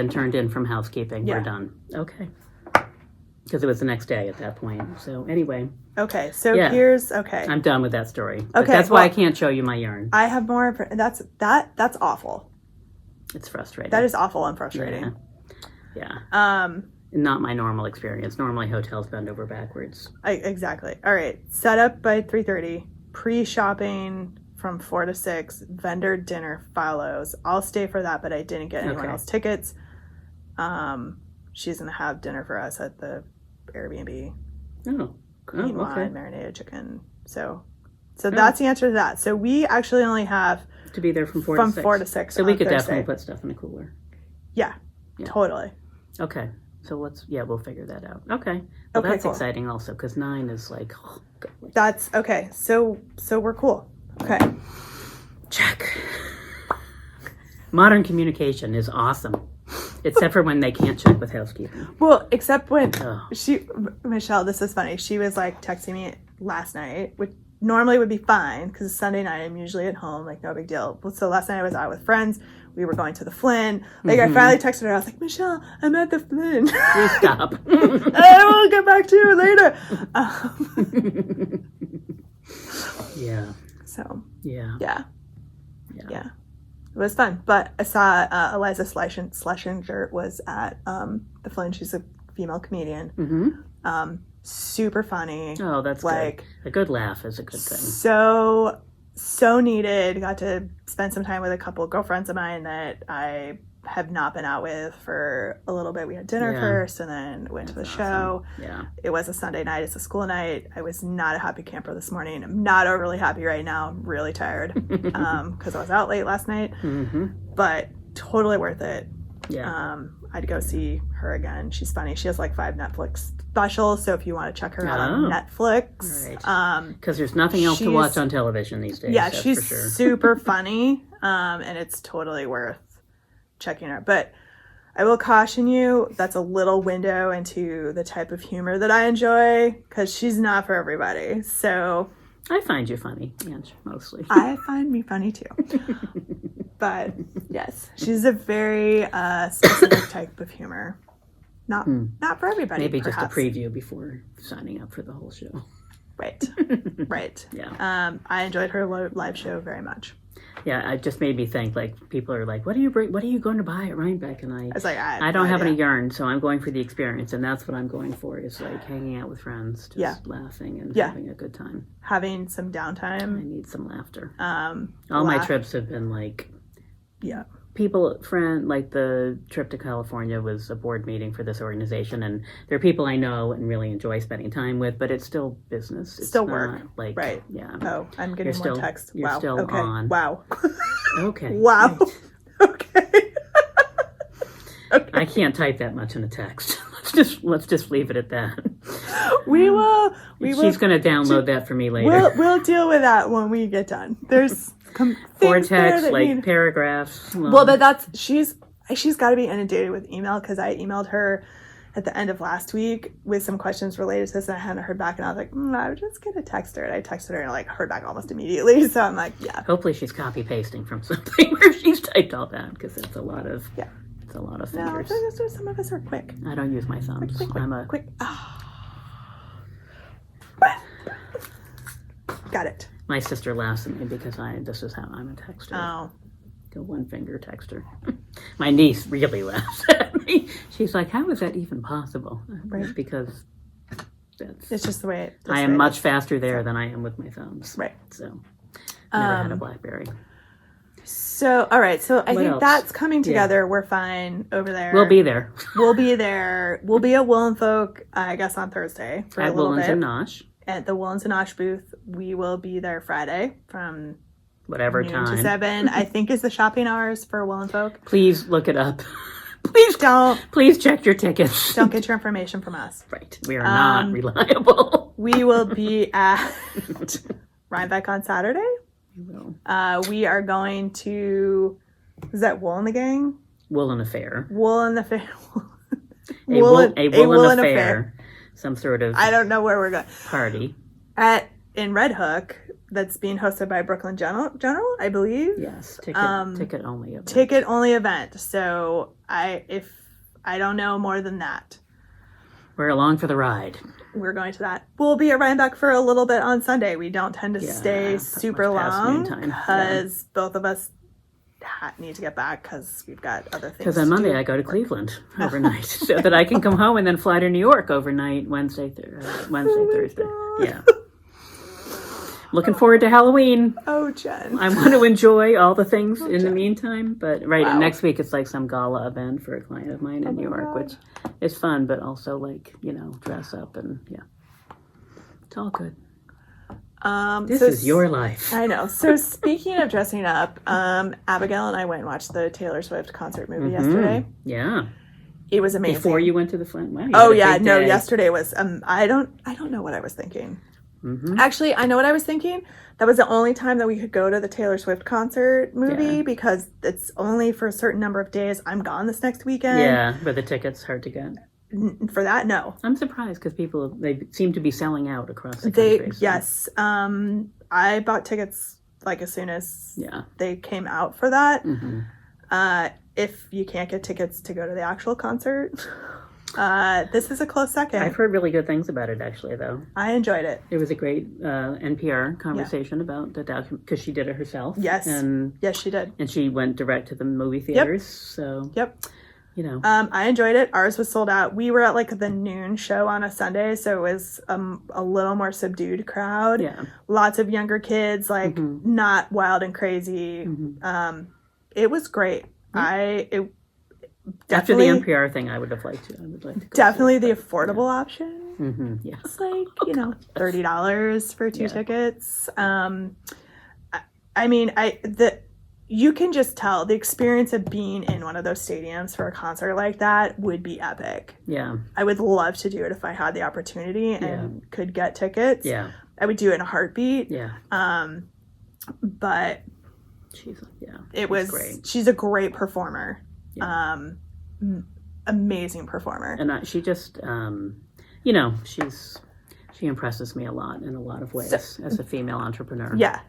turned in from housekeeping. Yeah. We're done. Okay. Because it was the next day at that point. So anyway. Okay. So here's, I'm done with that story. But that's why I can't show you my yarn. I have more. That's awful. It's frustrating. That is awful and frustrating. Yeah. Not my normal experience. Normally hotels bend over backwards. Exactly. All right. Set up by 3:30. Pre-shopping from 4 to 6. Vendor dinner follows. I'll stay for that, but I didn't get anyone else tickets. She's going to have dinner for us at the Airbnb. Quinoa and marinated chicken. So that's the answer to that. So we actually only have to be there from 4 to 6. So we could definitely put stuff in a cooler. Yeah. Totally. Okay. So we'll figure that out. Okay. Well, that's exciting also because 9 is like, that's okay. So we're cool. Okay. Check. Modern communication is awesome. Except for when they can't check with housekeeping. Well, except when Michelle, this is funny. She was like texting me last night, which normally would be fine because Sunday night I'm usually at home, like no big deal. So last night I was out with friends. We were going to the Flynn. Like I finally texted her. I was like, Michelle, I'm at the Flynn. Please stop. I will get back to you later. Yeah. So. Yeah. It was fun, but I saw Eliza Schlesinger was at the Flynn. She's a female comedian. Super funny. Oh, that's like good. A good laugh is a good thing. So needed. Got to spend some time with a couple of girlfriends of mine that I have not been out with for a little bit. We had dinner first and then went to the show. Yeah. It was a Sunday night. It's a school night. I was not a happy camper this morning. I'm not overly happy right now. I'm really tired because I was out late last night. But totally worth it. Yeah. I'd go see her again. She's funny. She has like 5 Netflix specials. So if you want to check her out on Netflix. Because there's nothing else to watch on television these days. Yeah, she's for sure. Super funny. And it's totally worth checking her. But I will caution you, that's a little window into the type of humor that I enjoy because she's not for everybody. So I find you funny, mostly. I find me funny too. But yes, she's a very specific type of humor. Not for everybody. Maybe perhaps. Just a preview before signing up for the whole show. Right. Yeah. I enjoyed her live show very much. Yeah, it just made me think, like, people are like, what are you going to buy at Rhinebeck? And I was like, I don't have any yarn, so I'm going for the experience, and that's what I'm going for, is like hanging out with friends, just laughing and having a good time. Having some downtime. I need some laughter. All my trips have been like, like the trip to California was a board meeting for this organization, and there are people I know and really enjoy spending time with, but it's still business. It's still work. Like, right. Yeah. Oh, I'm getting more text. You're still on. Wow. Okay. Wow. Right. Okay. I can't type that much in a text. Let's just leave it at that. We will. She's going to download that for me later. We'll deal with that when we get done. There's or text, like paragraphs. Well, but she's got to be inundated with email because I emailed her at the end of last week with some questions related to this, and I hadn't heard back, and I was like, I'm just gonna text her, and I texted her and like heard back almost immediately. So I'm like, yeah. Hopefully she's copy pasting from something where she's typed all that because it's a lot of it's a lot of fingers. No, some of us are quick. I don't use my thumbs. Quick. Got it. My sister laughs at me because this is how I'm a texter. Oh. a one-finger texter. My niece really laughs at me. She's like, how is that even possible? Right. Because it's just the way I am much faster there than I am with my thumbs. Right. So, never had a BlackBerry. So, all right. So, I think that's coming together. Yeah. We're fine over there. We'll be there. We'll be there. We'll be at Wool and Folk, I guess, on Thursday for a little bit. At Woolens and Nosh. At the Woolens and Nosh booth. We will be there Friday from whatever noon time to 7, I think, is the shopping hours for Wool and Folk. Please look it up. Please check your tickets. Don't get your information from us. Right. We are not reliable. We will be at Rhinebeck on Saturday. We will. We are going to, is that Wool and the Gang? Wool and Affair. Wool and the Fair. A Wool and Affair. Some sort of I don't know where we're going. Party. In Red Hook, that's being hosted by Brooklyn General, I believe. Yes, ticket only event. Ticket only event. So if I don't know more than that. We're along for the ride. We're going to that. We'll be at Rhinebeck for a little bit on Sunday. We don't tend to stay super long because both of us need to get back because we've got other things. Because on Monday I go to Cleveland overnight so that I can come home and then fly to New York overnight Wednesday, Thursday. Yeah. Looking forward to Halloween. Oh, Jen. I want to enjoy all the things in the meantime. But and next week it's like some gala event for a client of mine in New York, which is fun, but also like, dress up and it's all good. This is your life. I know. So speaking of dressing up, Abigail and I went and watched the Taylor Swift concert movie yesterday. Yeah. It was amazing. Before you went to the Flint? Wow, yesterday was I don't know what I was thinking. Mm-hmm. Actually, I know what I was thinking. That was the only time that we could go to the Taylor Swift concert movie because it's only for a certain number of days. I'm gone this next weekend. Yeah, but the tickets hard to get. For that, no. I'm surprised because they seem to be selling out across the country. Yes. I bought tickets like as soon as they came out for that. Mm-hmm. If you can't get tickets to go to the actual concert, this is a close second. I've heard really good things about it, actually, though. I enjoyed it. It was a great NPR conversation about the document because she did it herself. Yes. Yes, she did. And she went direct to the movie theaters. So. Yep. I enjoyed it. Ours was sold out. We were at like the noon show on a Sunday, so it was a little more subdued crowd. Yeah. Lots of younger kids, like not wild and crazy. Mm-hmm. It was great. Mm-hmm. After the NPR thing, I would like to go definitely the affordable option. Mm-hmm. Yeah. It's like, $30 for 2 tickets. You can just tell the experience of being in one of those stadiums for a concert like that would be epic. Yeah. I would love to do it if I had the opportunity and could get tickets. Yeah. I would do it in a heartbeat. Yeah. But she's great. She's a great performer. Yeah. Amazing performer. And she just, she impresses me a lot in a lot of ways as a female entrepreneur. Yeah.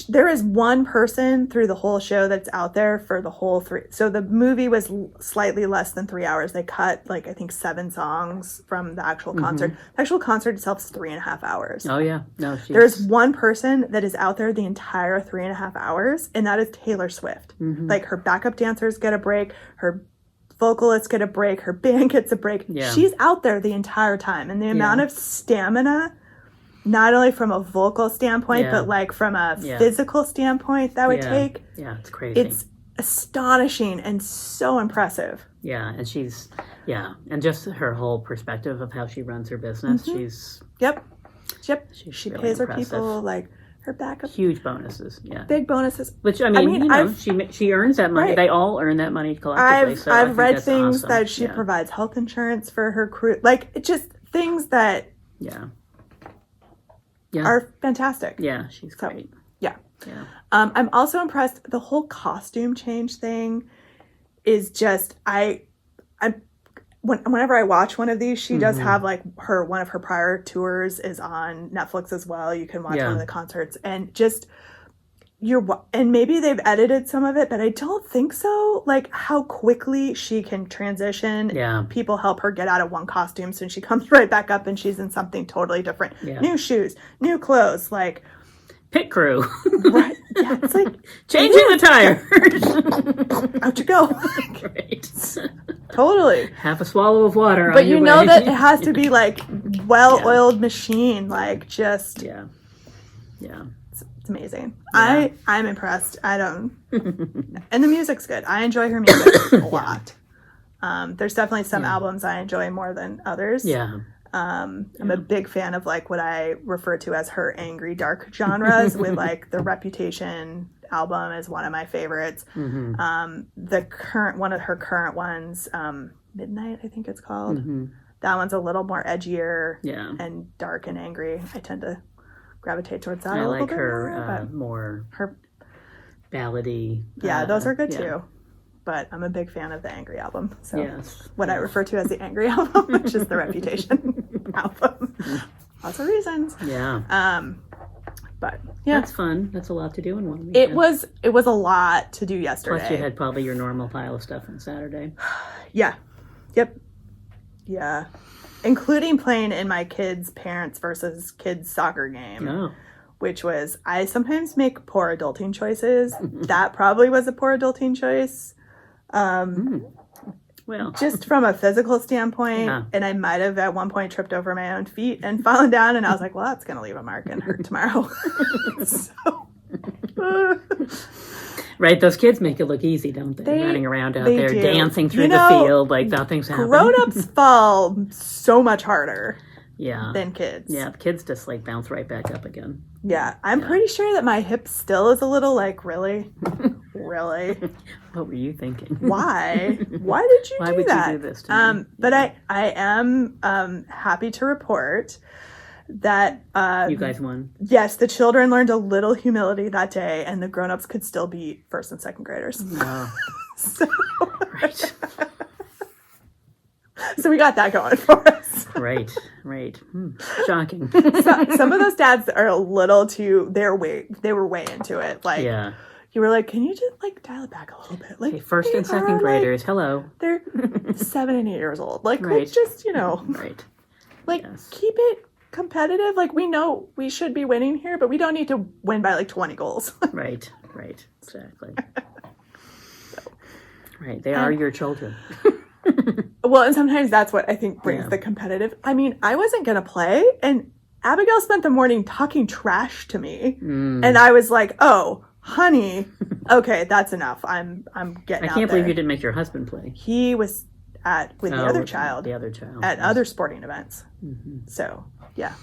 There is one person through the whole show that's out there for the whole 3. So the movie was slightly less than 3 hours. They cut I think 7 songs from the actual concert. The actual concert itself is 3.5 hours. Oh yeah, no. There's one person that is out there the entire 3.5 hours, and that is Taylor Swift. Mm-hmm. Like her backup dancers get a break, her vocalists get a break, her band gets a break. Yeah. She's out there the entire time, and the amount of stamina. Not only from a vocal standpoint, but like from a physical standpoint that would take. Yeah, it's crazy. It's astonishing and so impressive. Yeah, and and just her whole perspective of how she runs her business. Mm-hmm. She's She really pays impressive. her people like her backup. Huge bonuses, big bonuses. Which she earns that money. Right. They all earn that money collectively. I've read things that she provides health insurance for her crew. Like it's just things that. Yeah. Are fantastic. Yeah, she's great. Yeah. I'm also impressed. The whole costume change thing is just whenever I watch one of these, she does have like one of her prior tours is on Netflix as well. You can watch one of the concerts and just and maybe they've edited some of it, but I don't think so. Like how quickly she can transition. Yeah. People help her get out of one costume, so she comes right back up and she's in something totally different. Yeah. New shoes, new clothes, like pit crew. Right. Yeah. It's like Changing the tires. Out you go. Right. Totally. Have a swallow of water. But you know that it has to be like well-oiled machine, like just. Yeah. It's amazing. Yeah. I'm impressed. I don't. And the music's good. I enjoy her music a lot. There's definitely some albums I enjoy more than others. Yeah. I'm a big fan of like what I refer to as her angry dark genres with like the Reputation album is one of my favorites. One of her current ones, Midnight, I think it's called. That one's a little more edgier and dark and angry. I tend to gravitate towards that a little bit more her ballady. Yeah, those are good too. But I'm a big fan of the Angry album. So what I refer to as the Angry album, which is the Reputation album. Lots of reasons. Yeah. But that's fun. That's a lot to do in one weekend. It was a lot to do yesterday. Plus you had probably your normal pile of stuff on Saturday. Yeah. Yep. Yeah. Including playing in my kids' parents versus kids soccer game. Which was, I sometimes make poor adulting choices. That probably was a poor adulting choice. Well, just from a physical standpoint, and I might have at one point tripped over my own feet and fallen down, and I was like, well, that's going to leave a mark and hurt tomorrow. Right, those kids make it look easy, don't they? Running around out there, dancing through the field like nothing's happening. Grown-ups fall so much harder than kids. Yeah, kids just like bounce right back up again. Yeah, I'm pretty sure that my hip still is a little like, really? Really? What were you thinking? Why? Why did you do that? Why would you do this to me? But I am happy to report that you guys won. Yes, the children learned a little humility that day, and the grown-ups could still beat first and second graders. Wow. Right. So we got that going for us. Right. Shocking. Some of those dads are a little too. They were way into it. Like, you were like, can you just like dial it back a little bit? Like, first and second graders. Like, hello. They're 7 and 8 years old. Like, let's just like keep it competitive. Like, we know we should be winning here, but we don't need to win by like 20 goals. Right. Exactly. Right. They are your children. Well, and sometimes that's what I think brings the competitive. I mean, I wasn't going to play, and Abigail spent the morning talking trash to me, and I was like, oh, honey, okay, that's enough. I'm getting out I can't believe you didn't make your husband play. He was with the other child. The other child. At other sporting events. So, yeah.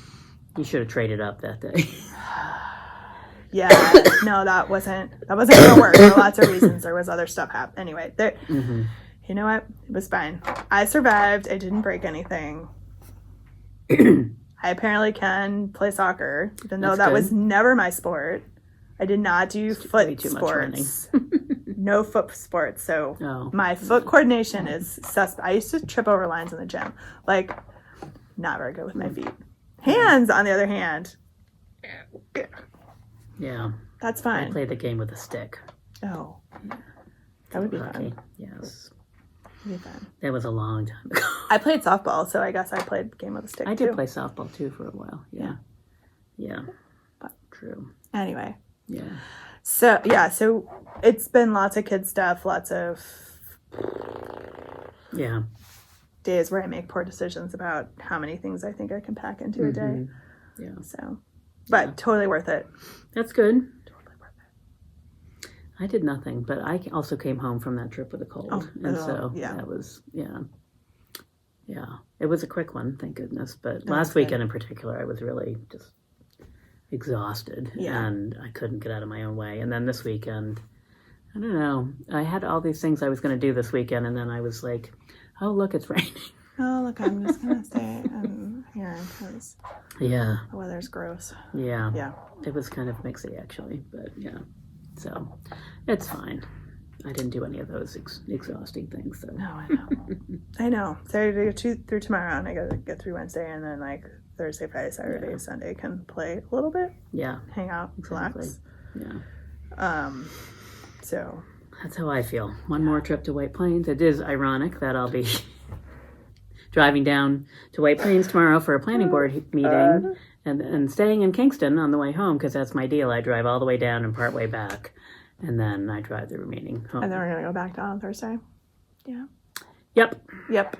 You should have traded up that day. Yeah, no, that wasn't going to work for lots of reasons. There was other stuff happening. Anyway, you know what? It was fine. I survived. I didn't break anything. I apparently can play soccer, even though that was never my sport. I did not do foot sports. No foot sports. So my foot coordination is suspect. I used to trip over lines in the gym. Like, not very good with my feet. Hands, on the other hand. Yeah. That's fine. I played the game with a stick. Oh. That would be fun. Yes. Be fun. That was a long time ago. I played softball, so I guess I played the game with a stick. I did play softball too for a while. Yeah. But true. Anyway. Yeah. So it's been lots of kid stuff, lots of days where I make poor decisions about how many things I think I can pack into a day. Yeah. So, but totally worth it. That's good. I did nothing, but I also came home from that trip with a cold. That was, it was a quick one, thank goodness. But last weekend in particular, I was really just exhausted and I couldn't get out of my own way. And then this weekend, I don't know, I had all these things I was going to do this weekend, and then I was like, oh, look, it's raining. Oh, look, I'm just going to stay here because the weather's gross. Yeah. Yeah. It was kind of mixy, actually, but so it's fine. I didn't do any of those exhausting things. So. No, I know. So I go through tomorrow, and I got to get through Wednesday, and then like Thursday, Friday, Saturday, Sunday can play a little bit. Yeah. Hang out, relax. Yeah. So. That's how I feel. One more trip to White Plains. It is ironic that I'll be driving down to White Plains tomorrow for a planning board meeting. And staying in Kingston on the way home, because that's my deal. I drive all the way down and part way back. And then I drive the remaining home. And then we're going to go back down on Thursday. Yeah. Yep.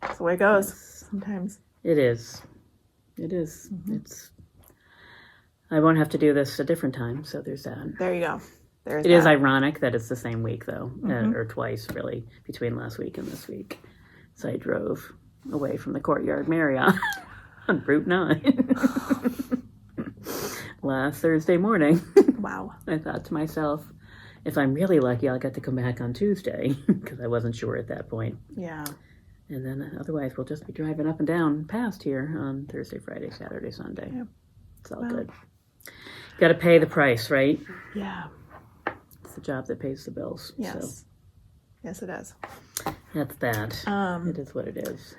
That's the way it goes. Yes. Sometimes. It is. Mm-hmm. I won't have to do this a different time, so there's that. There you go. It is ironic that it's the same week, though, or twice, really, between last week and this week. So I drove away from the Courtyard Marriott on Route 9 last Thursday morning. Wow. I thought to myself, if I'm really lucky, I'll get to come back on Tuesday, because I wasn't sure at that point. Yeah. And then otherwise, we'll just be driving up and down past here on Thursday, Friday, Saturday, Sunday. Yeah. It's all good. Got to pay the price, right? Yeah. It's the job that pays the bills. Yes. So. Yes, it is. That's that. It is what it is.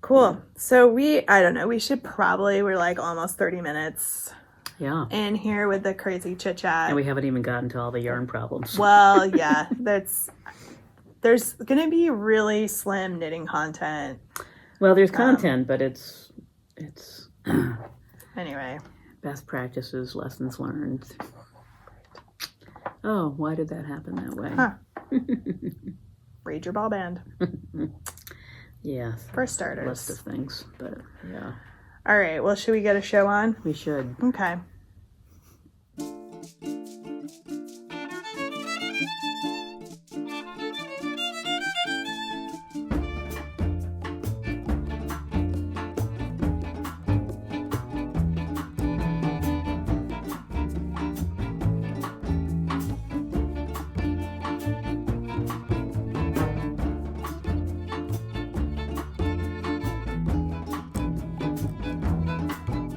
Cool. So we're like almost 30 minutes in here with the crazy chit chat. And we haven't even gotten to all the yarn problems. Well, yeah. There's going to be really slim knitting content. Well, there's content, but it's anyway. Best practices, lessons learned. Oh, why did that happen that way? Huh. Read your ball band. Yes. For starters. List of things, but yeah. All right. Well, should we get a show on? We should. Okay.